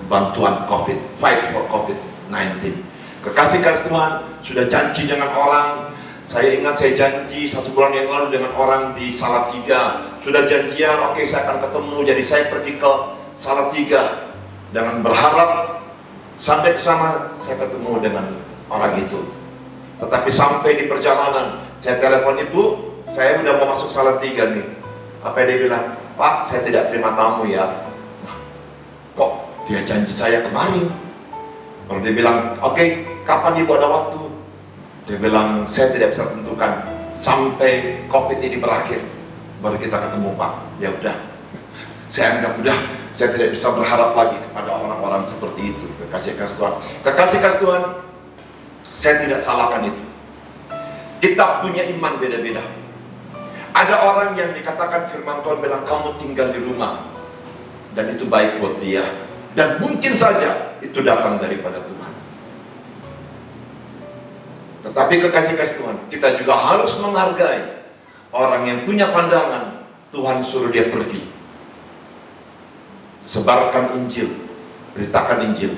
bantuan COVID, fight for COVID-19. Kekasih-kasih Tuhan, sudah janji dengan orang. Saya ingat saya janji 1 bulan yang lalu dengan orang di Salatiga. Sudah janjian, oke, saya akan ketemu. Jadi saya pergi ke Salatiga dengan berharap sampai ke sana saya ketemu dengan orang itu. Tetapi sampai di perjalanan, saya telepon ibu, saya udah mau masuk Salatiga nih. Apa dia bilang? Pak, saya tidak terima tamu ya. Nah, kok dia janji saya kemarin? Kalau dia bilang, oke, kapan ibu ada waktu? Dia bilang, saya tidak bisa tentukan sampai COVID ini berakhir, baru kita ketemu Pak. Ya udah, saya anggap udah, saya tidak bisa berharap lagi kepada orang-orang seperti itu. Kekasih-kasih Tuhan, kekasih-kasih Tuhan, saya tidak salahkan itu. Kita punya iman beda-beda. Ada orang yang dikatakan firman Tuhan bilang kamu tinggal di rumah, dan itu baik buat dia, dan mungkin saja itu datang daripada Tuhan. Tetapi kekasih-kasih Tuhan, kita juga harus menghargai orang yang punya pandangan Tuhan suruh dia pergi. Sebarkan Injil, beritakan Injil,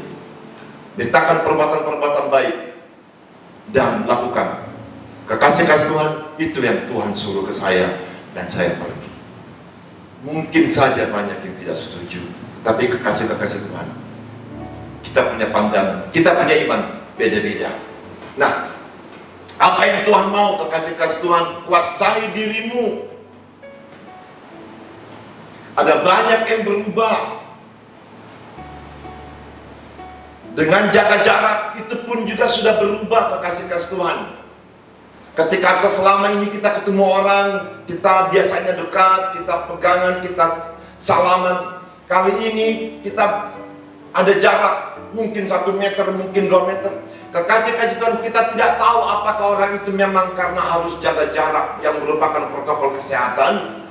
beritakan perbuatan-perbuatan baik, dan lakukan. Kekasih-kasih Tuhan, itu yang Tuhan suruh ke saya, dan saya pergi. Mungkin saja banyak yang tidak setuju, tapi kekasih-kekasih Tuhan, kita punya pandangan, kita punya iman beda-beda. Nah, apa yang Tuhan mau kekasih-kasih Tuhan? Kuasai dirimu. Ada banyak yang berubah. Dengan jaga jarak, itu pun juga sudah berubah kekasih-kasih Tuhan. Ketika selama ini kita ketemu orang, kita biasanya dekat, kita pegangan, kita salaman. Kali ini kita ada jarak, mungkin 1 meter, mungkin 2 meter. Kekasih-kasih Tuhan, kita tidak tahu apakah orang itu memang karena harus jaga jarak yang merupakan protokol kesehatan,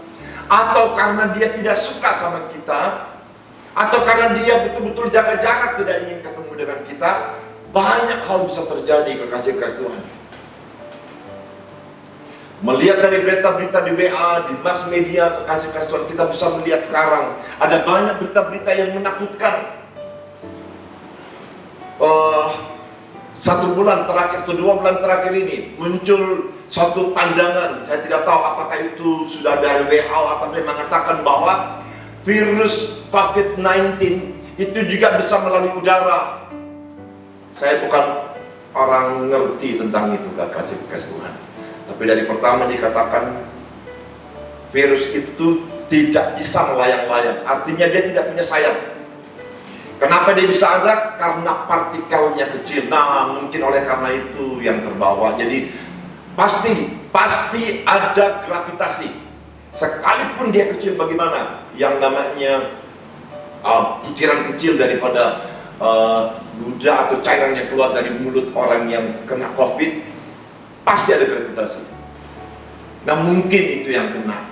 atau karena dia tidak suka sama kita, atau karena dia betul-betul jaga jarak, tidak ingin ketemu dengan kita. Banyak hal bisa terjadi kekasih-kasih Tuhan. Melihat dari berita-berita di WA, di mass media, kekasih-kasih Tuhan, kita bisa melihat sekarang ada banyak berita-berita yang menakutkan. 1 bulan terakhir atau 2 bulan terakhir ini muncul suatu pandangan, saya tidak tahu apakah itu sudah dari WHO atau dia mengatakan bahwa virus COVID-19 itu juga bisa melalui udara. Saya bukan orang ngerti tentang itu, gak kasih Tuhan. Tapi dari pertama dikatakan virus itu tidak bisa melayang-layang, artinya dia tidak punya sayap. Kenapa dia bisa ada? Karena partikelnya kecil. Nah, mungkin oleh karena itu yang terbawa. Jadi pasti ada gravitasi. Sekalipun dia kecil bagaimana, yang namanya butiran kecil daripada ludah atau cairan yang keluar dari mulut orang yang kena COVID, pasti ada gravitasi. Nah, mungkin itu yang kena.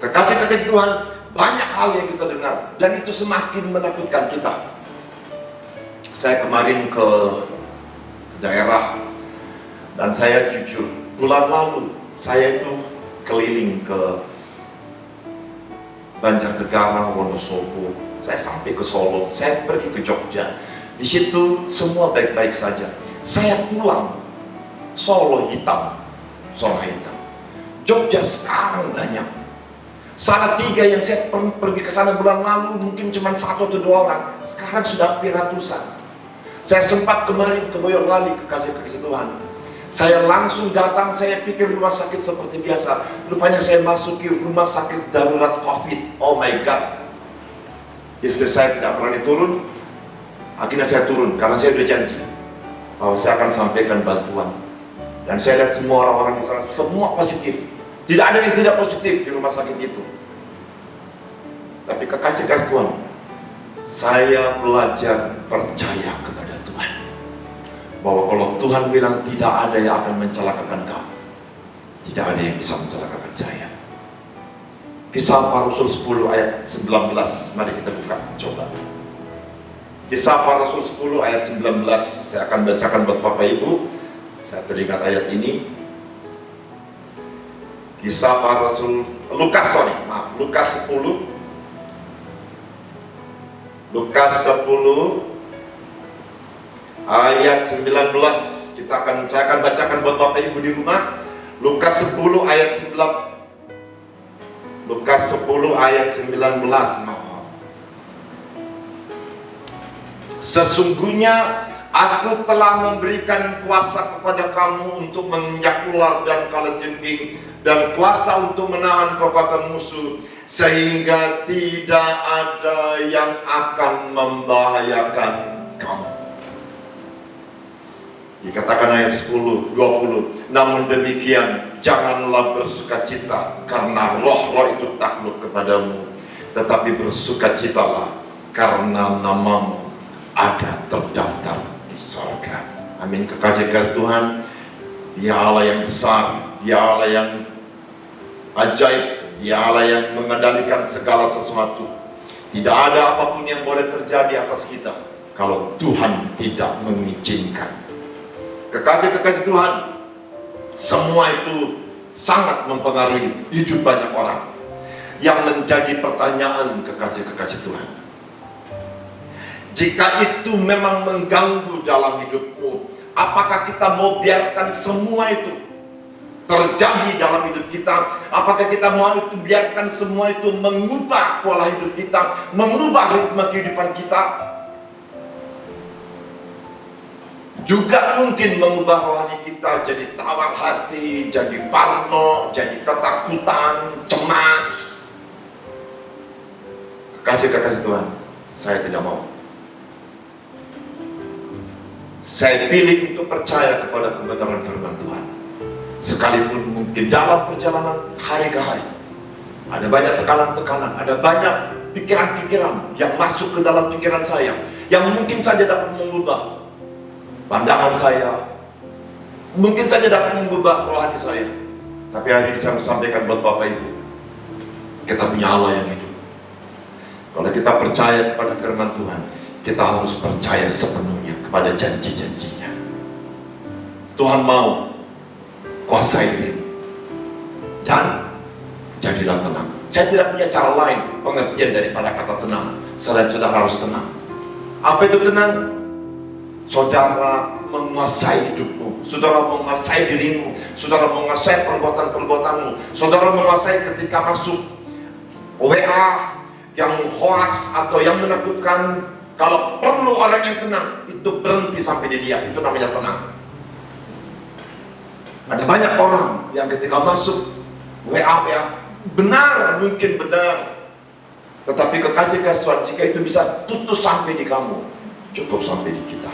Kekasih-kekasih Tuhan, banyak hal yang kita dengar dan itu semakin menakutkan kita. Saya kemarin ke daerah dan saya jujur, bulan lalu saya itu keliling ke Banjarnegara, Wonosobo, saya sampai ke Solo, saya pergi ke Jogja. Di situ semua baik-baik saja. Saya pulang, Solo hitam, Jogja sekarang banyak. Salatiga yang saya pergi ke sana bulan lalu mungkin cuma 1 atau 2 orang, sekarang sudah hampir ratusan. Saya sempat kemarin ke Boyolali, kekasih Tuhan. Saya langsung datang, saya pikir rumah sakit seperti biasa. Rupanya saya masuki rumah sakit darurat COVID. Oh my God. Istri saya tidak berani turun. Akhirnya saya turun karena saya sudah janji bahwa saya akan sampaikan bantuan. Dan saya lihat semua orang-orang di sana semua positif. Tidak ada yang tidak positif di rumah sakit itu. Tapi kekasih Tuhan, saya belajar percaya kepada Tuhan. Bahwa kalau Tuhan bilang tidak ada yang akan mencelakakan kamu, tidak ada yang bisa mencelakakan saya. Kisah Para Rasul 10 ayat 19, mari kita buka, coba. Kisah Para Rasul 10 ayat 19, saya akan bacakan buat Bapak Ibu. Saya teringat ayat ini. Kisah Para Rasul, Lukas 10 ayat 19. Saya akan bacakan buat Bapak Ibu di rumah. Lukas 10 ayat 19. Sesungguhnya aku telah memberikan kuasa kepada kamu untuk menginjak ular dan kalajengking, dan kuasa untuk menahan kekuatan musuh, sehingga tidak ada yang akan membahayakan kamu. Dikatakan ayat 10, 20, namun demikian janganlah bersukacita karena roh-roh itu takluk kepadamu, tetapi bersukacitalah karena namamu ada terdaftar di sorga. Amin. Kekasih Tuhan, Dia Allah yang besar, Dia Allah yang ajaib, Dia Allah yang mengendalikan segala sesuatu. Tidak ada apapun yang boleh terjadi atas kita kalau Tuhan tidak mengizinkan. Kekasih-kekasih Tuhan, semua itu sangat mempengaruhi hidup banyak orang. Yang menjadi pertanyaan, kekasih-kekasih Tuhan, jika itu memang mengganggu dalam hidupmu, apakah kita mau biarkan semua itu terjadi dalam hidup kita? Apakah kita mau itu biarkan semua itu mengubah pola hidup kita, mengubah ritme kehidupan kita? Juga mungkin mengubah rohani kita jadi tawar hati, jadi parno, jadi ketakutan, cemas. Kekasih-kekasih Tuhan, saya tidak mau. Saya pilih untuk percaya kepada kebenaran firman Tuhan. Sekalipun mungkin dalam perjalanan hari ke hari ada banyak tekanan-tekanan, ada banyak pikiran-pikiran yang masuk ke dalam pikiran saya, yang mungkin saja dapat mengubah pandangan saya, mungkin saja dapat mengubah rohani saya. Tapi hari ini saya mau sampaikan buat Bapak Ibu, kita punya Allah yang hidup. Kalau kita percaya kepada firman Tuhan, kita harus percaya sepenuhnya kepada janji-janjinya. Tuhan mau kuasai diri dan jadilah tenang. Saya tidak punya cara lain pengertian daripada kata tenang selain saudara harus tenang. Apa itu tenang? Saudara menguasai hidupmu, saudara menguasai dirimu, saudara menguasai perbuatan-perbuatanmu, saudara menguasai ketika masuk WA yang hoax atau yang menakutkan. Kalau perlu orang yang tenang, itu berhenti sampai di dia, itu namanya tenang. Ada banyak orang yang ketika masuk WA, benar, mungkin benar, tetapi kekasih Tuhan, jika itu bisa putus sampai di kamu, cukup sampai di kita.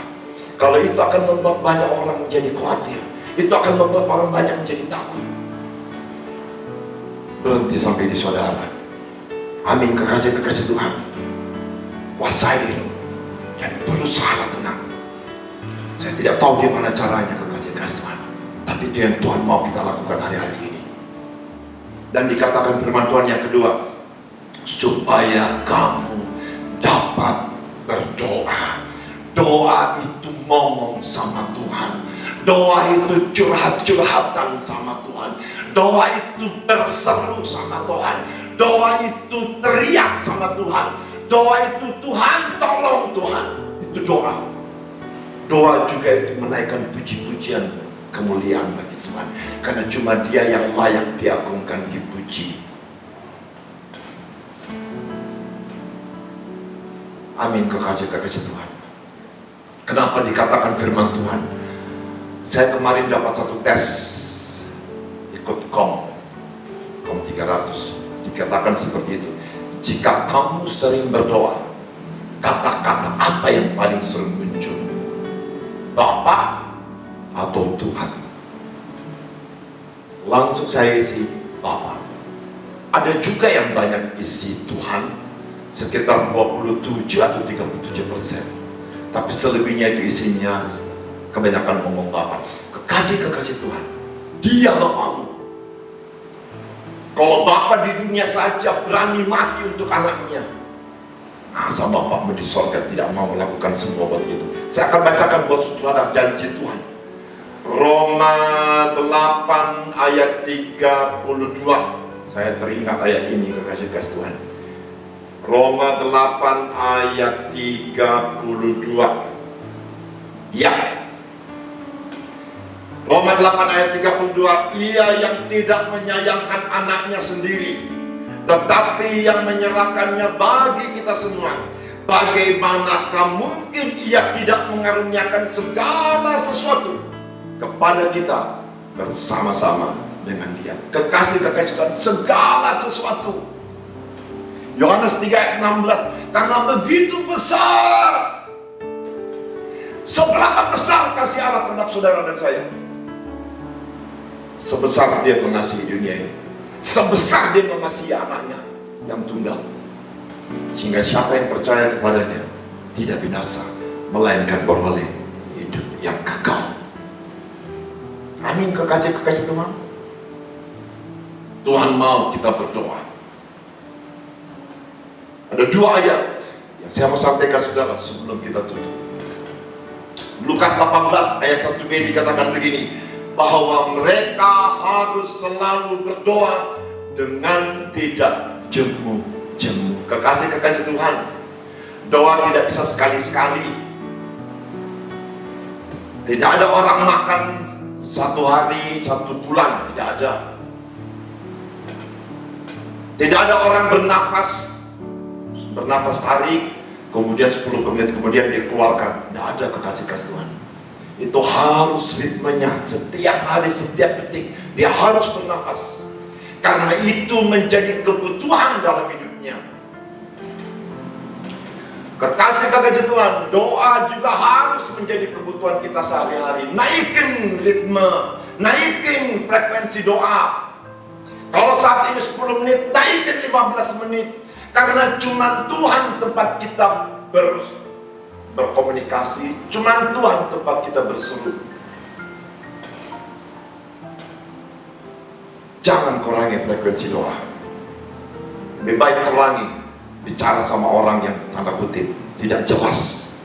Kalau itu akan membuat banyak orang menjadi khawatir, itu akan membuat orang banyak menjadi takut. Berhenti sampai di saudara. Amin, kekasih-kekasih Tuhan. Kuasai dirimu dan berusaha tenang. Saya tidak tahu gimana caranya, kekasih-kekasih Tuhan, tapi itu yang Tuhan mau kita lakukan hari-hari ini. Dan dikatakan firman Tuhan yang kedua, supaya kamu dapat berdoa. Doa itu ngomong sama Tuhan. Doa itu curhat-curhatan sama Tuhan. Doa itu berseru sama Tuhan. Doa itu teriak sama Tuhan. Doa itu Tuhan tolong Tuhan. Itu doa. Doa juga itu menaikkan puji-pujian kemuliaan bagi Tuhan. Karena cuma Dia yang layak diagungkan, dipuji. Amin, kekasih-kekasih Tuhan. Kenapa dikatakan firman Tuhan? Saya kemarin dapat satu tes, ikut kom 300. Dikatakan seperti itu. Jika kamu sering berdoa, kata-kata apa yang paling sering muncul? Bapa atau Tuhan? Langsung saya isi Bapa. Ada juga yang banyak isi Tuhan, sekitar 27 atau 37%. Tapi selebihnya itu isinya kebanyakan ngomong Bapa. Kekasih-kekasih Tuhan, Dia Bapamu. Kalau Bapa di dunia saja berani mati untuk anaknya, masa Bapakmu di sorga tidak mau melakukan semua buat itu? Saya akan bacakan buat saudara janji Tuhan. Roma 8 ayat 32. Saya teringat ayat ini, kekasih-kekasih Tuhan. Roma 8 ayat 32. Ya. Roma 8 ayat 32. Ia yang tidak menyayangkan anaknya sendiri, tetapi yang menyerahkannya bagi kita semua. Bagaimanakah mungkin Ia tidak mengaruniakan segala sesuatu kepada kita bersama-sama dengan Dia? Kekasih-kekasih Tuhan, segala sesuatu. Yohanes 3 ayat 16. Karena begitu besar, seberapa besar kasih Allah terhadap saudara dan saya, sebesar Dia mengasihi dunia ini, sebesar Dia mengasihi anaknya yang tunggal, sehingga siapa yang percaya kepadanya tidak binasa, melainkan beroleh hidup yang kekal. Amin, kekasih-kekasih Tuhan. Tuhan mau kita berdoa. Ada dua ayat yang saya mau sampaikan saudara sebelum kita tutup. Lukas 18 ayat 1b dikatakan begini, bahwa mereka harus selalu berdoa dengan tidak jemu-jemu. Kekasih-kekasih Tuhan, doa tidak bisa sekali-sekali. Tidak ada orang makan satu hari, satu bulan, tidak ada. Tidak ada orang bernafas tarik, kemudian 10 menit kemudian dikeluarkan. Tidak ada, kekasih-kekasih Tuhan. Itu harus ritmenya, setiap hari, setiap detik dia harus bernafas, karena itu menjadi kebutuhan dalam hidupnya. Kekasih-kekasih Tuhan, doa juga harus menjadi kebutuhan kita sehari-hari. Naikin ritme, naikin frekuensi doa. Kalau saat ini 10 menit, naikin 15 menit. Karena cuma Tuhan tempat kita berkomunikasi, cuma Tuhan tempat kita berseru. Jangan kurangi frekuensi doa. Lebih baik kurangi bicara sama orang yang tanda kutip tidak jelas.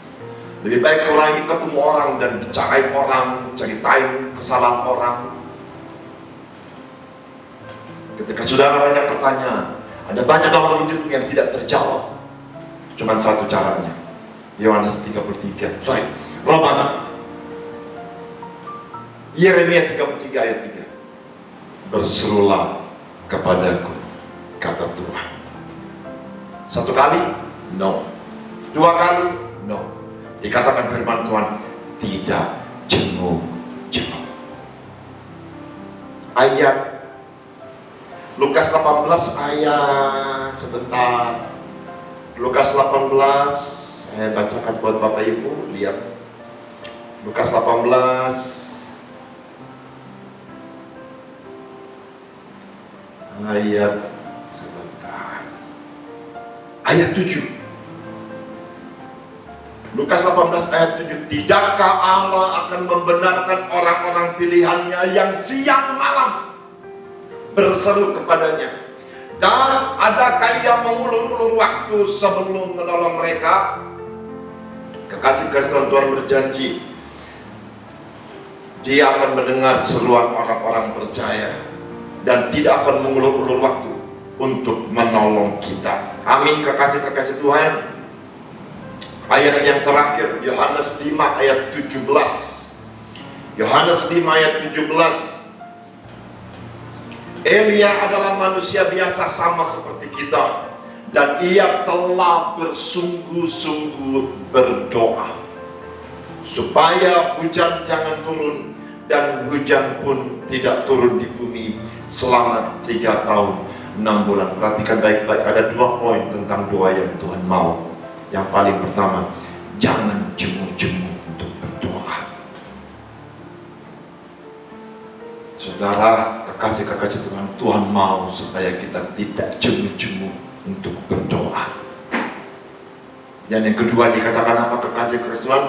Lebih baik kurangi ketemu orang dan bicarain orang, ceritain kesalahan orang. Ketika saudara banyak pertanyaan, ada banyak dalam hidup yang tidak terjawab, cuman satu caranya. Yohanes 3. Roma Yeremia 33 ayat 3. Berserulah kepadaku, kata Tuhan. 1 kali? No. 2 kali? No. Dikatakan firman Tuhan, tidak jenguk-jenguk. Ayat Lukas 18 ayat, sebentar. Lukas 18, saya bacakan buat Bapak Ibu, lihat. Lukas 18 ayat, sebentar. Ayat 7. Lukas 18 ayat 7. Tidakkah Allah akan membenarkan orang-orang pilihannya yang siang malam berseru kepadanya? Dan adakah ia mengulur-ulur waktu sebelum menolong mereka? Kekasih-kekasih Tuhan berjanji, Dia akan mendengar seruan orang-orang percaya dan tidak akan mengulur-ulur waktu untuk menolong kita. Amin, kekasih-kekasih Tuhan. Ayat yang terakhir, Yohanes 5 ayat 17. Yohanes 5 ayat 17. Elia adalah manusia biasa sama seperti kita, dan ia telah bersungguh-sungguh berdoa supaya hujan jangan turun, dan hujan pun tidak turun di bumi selama 3 tahun 6 bulan. Perhatikan baik-baik, ada 2 poin tentang doa yang Tuhan mau. Yang paling pertama, jangan jemu-jemu untuk berdoa. Saudara, kekasih-kekasih Tuhan, Tuhan mau supaya kita tidak jemu-jemu untuk berdoa. Dan yang kedua dikatakan apa, kekasih-kekasih Tuhan?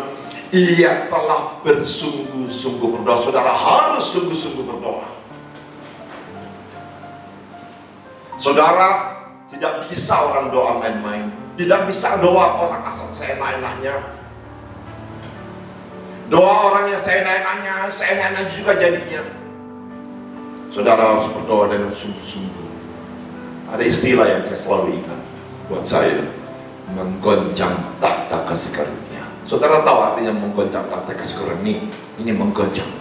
Ia telah bersungguh-sungguh berdoa. Saudara harus sungguh-sungguh berdoa. Saudara, tidak bisa orang doa main-main. Tidak bisa doa orang asal seenak-enaknya. Doa orang yang seenak-enaknya juga jadinya. Saudara harus berdoa dengan sungguh-sungguh. Ada istilah yang saya selalu ingat buat saya, menggoncang tahta kasih karunia. Saudara tahu artinya menggoncang tahta kasih karunia? Ini menggoncang.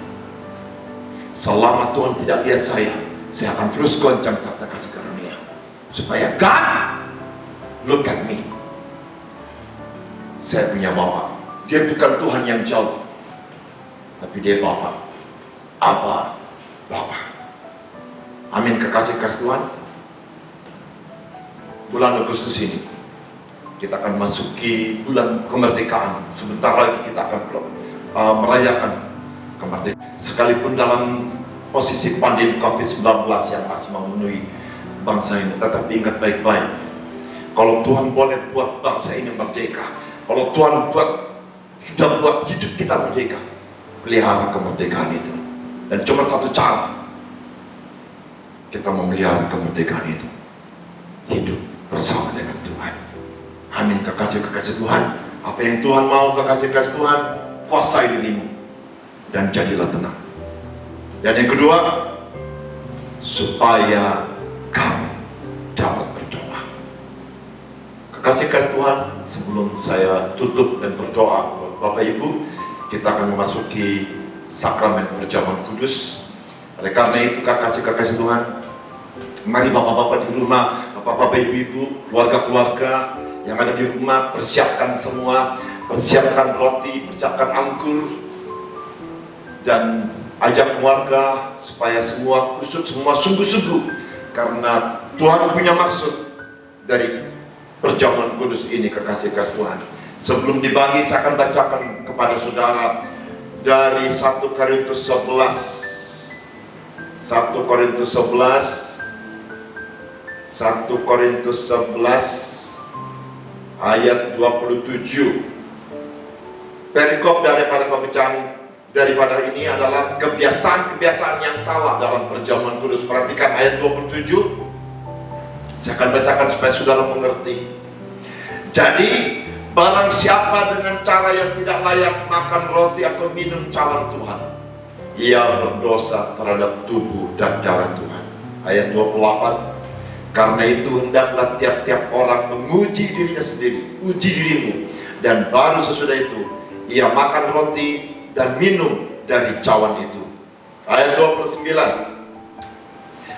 Selama Tuhan tidak lihat saya akan terus goncang tahta kasih karunia. Supaya God look at me. Saya punya Bapa. Dia bukan Tuhan yang jauh, tapi Dia Bapa. Apa? Bapa. Amin, kekasih-kekasih Tuhan. Bulan Agustus ini kita akan masuki bulan kemerdekaan. Sebentar lagi kita akan merayakan kemerdekaan. Sekalipun dalam posisi pandemi COVID-19 yang masih memenuhi bangsa ini, tetapi ingat baik-baik, kalau Tuhan boleh buat bangsa ini merdeka, kalau Tuhan sudah buat hidup kita merdeka, pelihara kemerdekaan itu. Dan cuma satu cara kita memelihara kemerdekaan itu, hidup bersama dengan Tuhan. Amin, kekasih-kekasih Tuhan. Apa yang Tuhan mau, kekasih-kekasih Tuhan, kuasai dirimu dan jadilah tenang. Dan yang kedua, supaya kamu dapat berdoa. Kekasih-kekasih Tuhan, sebelum saya tutup dan berdoa buat Bapak Ibu, kita akan memasuki sakramen perjamuan kudus. Oleh karena itu, kekasih-kekasih Tuhan, mari bapak-bapak di rumah, bapak-bapak, ibu-ibu, keluarga-keluarga yang ada di rumah, persiapkan semua, persiapkan roti, persiapkan anggur, dan ajak keluarga supaya semua kusut, semua sungguh-sungguh, karena Tuhan punya maksud dari perjamuan kudus ini, kekasih-kekasih Tuhan. Sebelum dibagi, saya akan bacakan kepada saudara dari 1 Korintus 11. 1 Korintus 11 ayat 27. Perikop daripada pembicaraan daripada ini adalah kebiasaan-kebiasaan yang salah dalam perjamuan kudus. Perhatikan ayat 27. Saya akan bacakan supaya saudara mengerti. Jadi, barang siapa dengan cara yang tidak layak makan roti atau minum cawan Tuhan, ia berdosa terhadap tubuh dan darah Tuhan. Ayat 28. Karena itu hendaklah tiap-tiap orang menguji dirinya sendiri, uji dirimu, dan baru sesudah itu ia makan roti dan minum dari cawan itu. Ayat 29.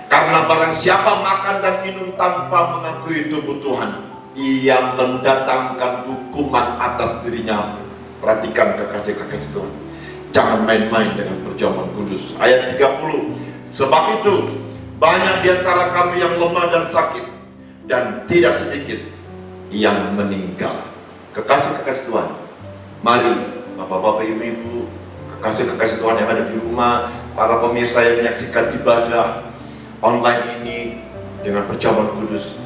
Karena barang siapa makan dan minum tanpa mengakui tubuh Tuhan, ia mendatangkan hukuman atas dirinya. Perhatikan kekasih-kekasih Tuhan, jangan main-main dengan perjamuan kudus. Ayat 30. Sebab itu banyak di antara kami yang lemah dan sakit, dan tidak sedikit yang meninggal. Kekasih-kekasih Tuhan, mari Bapak-bapak, Ibu-ibu, kekasih-kekasih Tuhan yang ada di rumah, para pemirsa yang menyaksikan ibadah online ini dengan perjamuan kudus,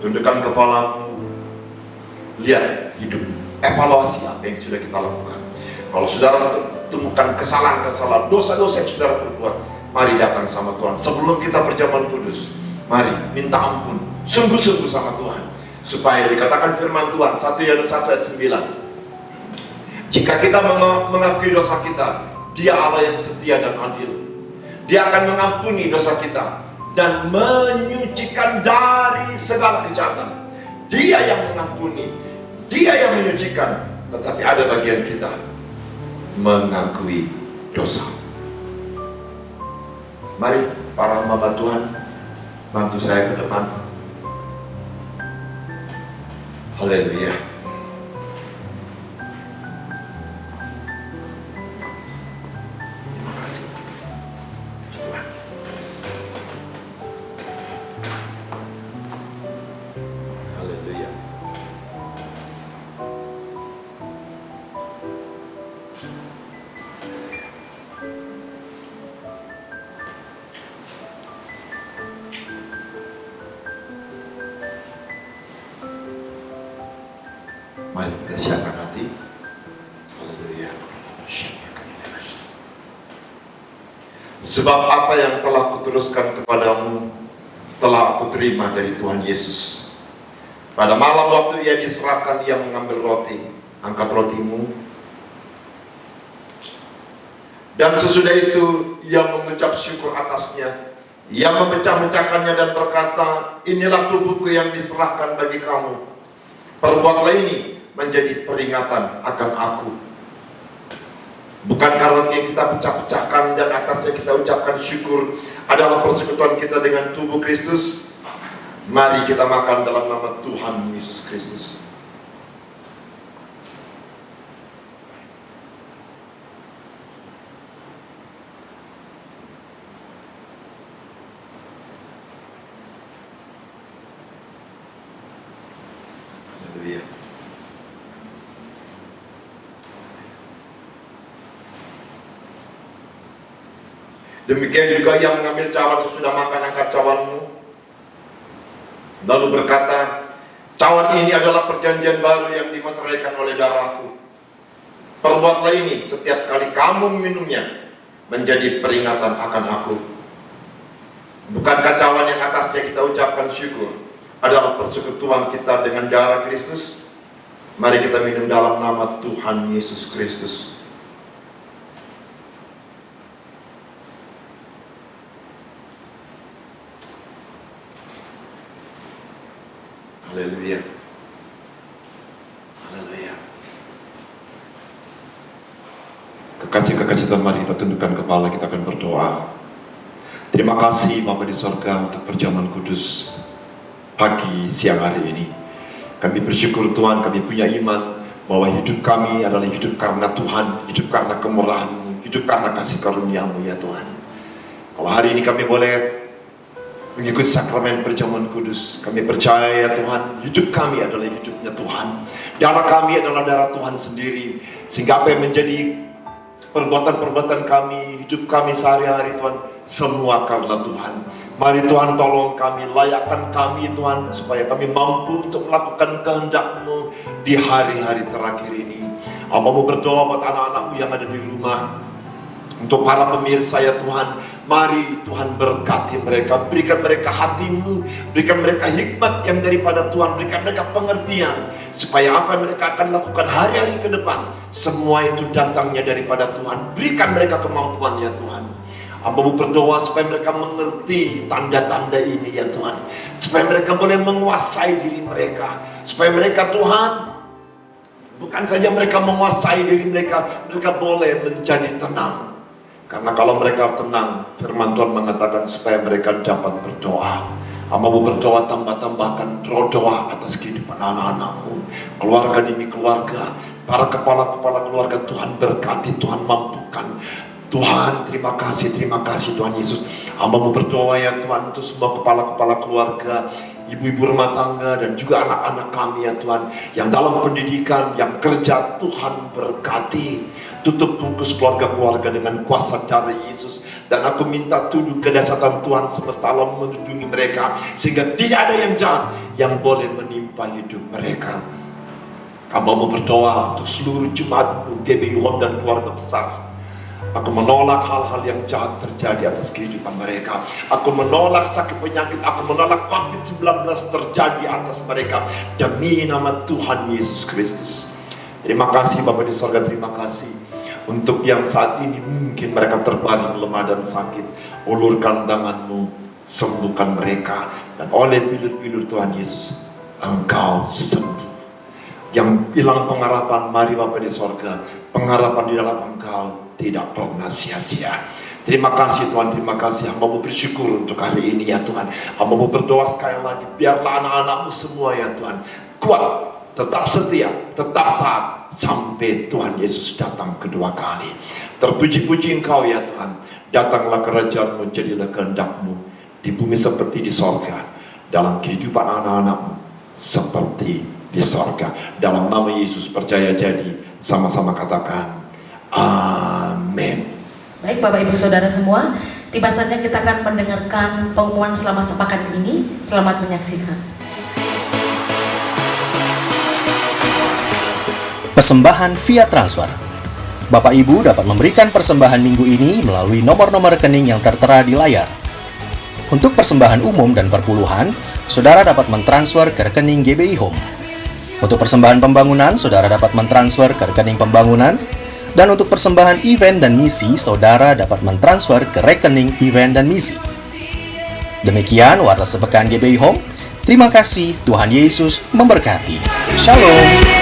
tundukkan kepalamu, lihat hidup, evaluasi apa yang sudah kita lakukan. Kalau saudara temukan kesalahan-kesalahan, dosa-dosa yang saudara perbuat, mari datang sama Tuhan. Sebelum kita perjamuan kudus, mari minta ampun sungguh-sungguh sama Tuhan, supaya dikatakan firman Tuhan 1 Yohanes 1 ayat 9, jika kita mengakui dosa kita, Dia Allah yang setia dan adil. Dia akan mengampuni dosa kita dan menyucikan dari segala kejahatan. Dia yang mengampuni, Dia yang menyucikan. Tetapi ada bagian kita mengakui dosa. Mari para hamba Tuhan, bantu saya ke depan. Haleluya. Mari kita siapkan hati. Haleluya. Sebab apa yang telah kuteruskan kepadamu telah aku terima dari Tuhan Yesus. Pada malam waktu Ia diserahkan, Ia mengambil roti. Angkat rotimu. Dan sesudah itu Ia mengucap syukur atasnya. Ia memecah-mecahkannya dan berkata, inilah tubuhku yang diserahkan bagi kamu. Perbuatlah ini menjadi peringatan akan aku. Bukan karena kita pecah-pecahkan dan atasnya kita ucapkan syukur adalah persekutuan kita dengan tubuh Kristus. Mari kita makan dalam nama Tuhan Yesus Kristus. Haleluya. Demikian juga Ia mengambil cawan sesudah makan, angkat cawanmu, lalu berkata, cawan ini adalah perjanjian baru yang dimeteraikan oleh darahku. Perbuatlah ini setiap kali kamu minumnya menjadi peringatan akan aku. Bukankah cawan yang atasnya kita ucapkan syukur adalah persekutuan kita dengan darah Kristus? Mari kita minum dalam nama Tuhan Yesus Kristus. Haleluya. Haleluya. Kekasih-kekasih Tuhan, mari kita tundukkan kepala, kita akan berdoa. Terima kasih Bapa di sorga untuk perjamuan kudus pagi siang hari ini. Kami bersyukur Tuhan, kami punya iman bahwa hidup kami adalah hidup karena Tuhan, hidup karena kemurahan-Mu, hidup karena kasih karunia-Mu ya Tuhan. Kalau hari ini kami boleh mengikuti sakramen perjamuan kudus, kami percaya Tuhan, hidup kami adalah hidupnya Tuhan. Darah kami adalah darah Tuhan sendiri. Sehingga apa yang menjadi perbuatan-perbuatan kami, hidup kami sehari-hari Tuhan, semua karena Tuhan. Mari Tuhan tolong kami, layakkan kami Tuhan, supaya kami mampu untuk melakukan kehendak-Mu di hari-hari terakhir ini. Hamba-Mu berdoa buat anak-anak-Mu yang ada di rumah, untuk para pemirsa ya Tuhan. Mari Tuhan berkati mereka, berikan mereka hati-Mu, berikan mereka hikmat yang daripada Tuhan, berikan mereka pengertian, supaya apa yang mereka akan lakukan hari-hari ke depan, semua itu datangnya daripada Tuhan. Berikan mereka kemampuan ya Tuhan. Hamba-Mu berdoa supaya mereka mengerti tanda-tanda ini ya Tuhan, supaya mereka boleh menguasai diri mereka, supaya mereka Tuhan, bukan saja mereka menguasai diri mereka, mereka boleh menjadi tenang. Karena kalau mereka tenang, firman Tuhan mengatakan supaya mereka dapat berdoa. Hamba mau berdoa, tambahkan doa atas kehidupan anak-anakmu, keluarga demi keluarga, para kepala-kepala keluarga. Tuhan berkati, Tuhan mampukan. Tuhan, terima kasih Tuhan Yesus. Hamba mau berdoa ya Tuhan untuk semua kepala-kepala keluarga, ibu-ibu rumah tangga, dan juga anak-anak kami ya Tuhan, yang dalam pendidikan, yang kerja. Tuhan berkati. Tutup bungkus keluarga-keluarga dengan kuasa darah Yesus. Dan aku minta tuduh kedahsyatan Tuhan semesta alam melindungi mereka, sehingga tidak ada yang jahat yang boleh menimpa hidup mereka. Hamba mau berdoa untuk seluruh jemaat GBI Home dan keluarga besar. Aku menolak hal-hal yang jahat terjadi atas kehidupan mereka. Aku menolak sakit penyakit. Aku menolak COVID-19 terjadi atas mereka. Demi nama Tuhan Yesus Kristus. Terima kasih Bapa di sorga, terima kasih untuk yang saat ini mungkin mereka terbaring lemah dan sakit. Ulurkan tanganmu, sembuhkan mereka. Dan oleh pilur-pilur Tuhan Yesus, Engkau sembuh. Yang hilang pengharapan, mari Bapa di sorga, pengharapan di dalam Engkau tidak pernah sia-sia. Terima kasih Tuhan, terima kasih. Hamba mau bersyukur untuk hari ini ya Tuhan. Hamba mau berdoa sekali lagi, biarlah anak-anakmu semua ya Tuhan kuat, tetap setia, tetap taat sampai Tuhan Yesus datang kedua kali. Terpuji-puji Engkau ya Tuhan. Datanglah kerajaan-Mu, jadilah kehendak-Mu di bumi seperti di sorga, dalam kehidupan anak-anak-Mu seperti di sorga. Dalam nama Yesus percaya jadi. Sama-sama katakan amin. Baik Bapak Ibu Saudara semua, tiba saatnya kita akan mendengarkan pengumuman selama sepekan ini. Selamat menyaksikan. Persembahan via transfer. Bapak Ibu dapat memberikan persembahan minggu ini melalui nomor-nomor rekening yang tertera di layar. Untuk persembahan umum dan perpuluhan, saudara dapat mentransfer ke rekening GBI Home. Untuk persembahan pembangunan, saudara dapat mentransfer ke rekening pembangunan. Dan untuk persembahan event dan misi, saudara dapat mentransfer ke rekening event dan misi. Demikian warta sepekan GBI Home. Terima kasih, Tuhan Yesus memberkati. Shalom.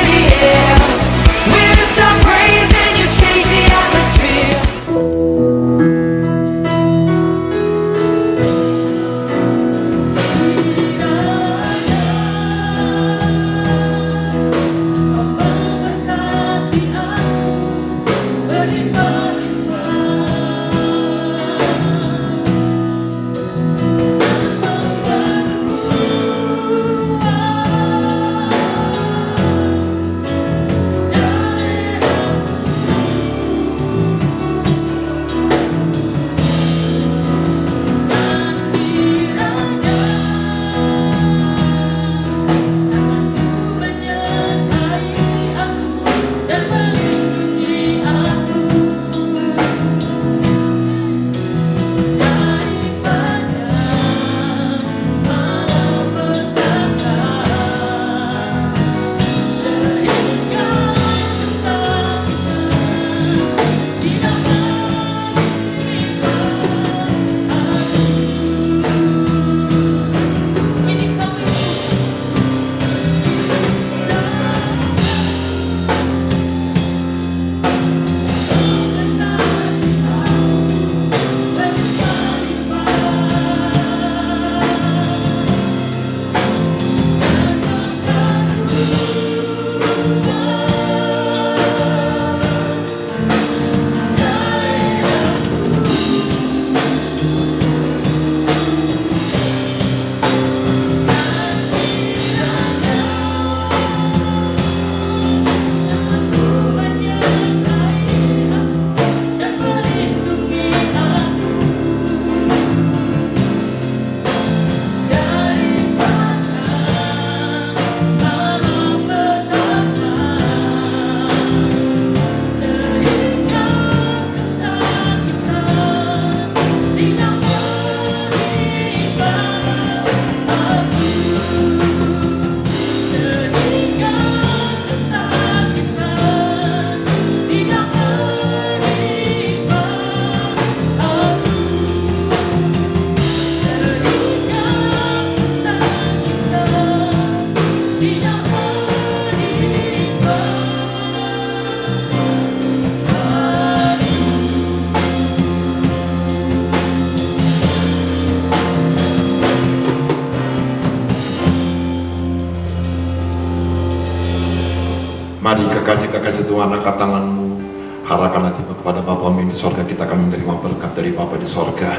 Mari kekasih-kekasih Tuhan, angkat tanganmu, harapkan hatimu kepada Bapamu di sorga. Kita akan menerima berkat dari Bapa di sorga.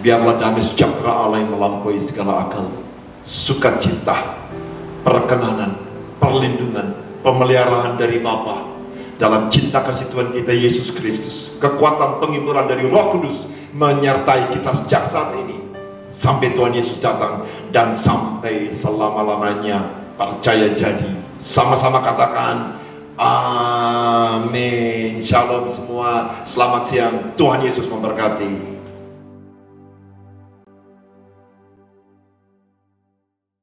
Biarlah damai sejahtera Allah yang melampaui segala akal, sukacita, perkenanan, perlindungan, pemeliharaan dari Bapa, dalam cinta kasih Tuhan kita Yesus Kristus, kekuatan penghiburan dari Roh Kudus menyertai kita sejak saat ini sampai Tuhan Yesus datang dan sampai selama-lamanya. Percaya jadi. Sama-sama katakan amin. Shalom semua. Selamat siang. Tuhan Yesus memberkati.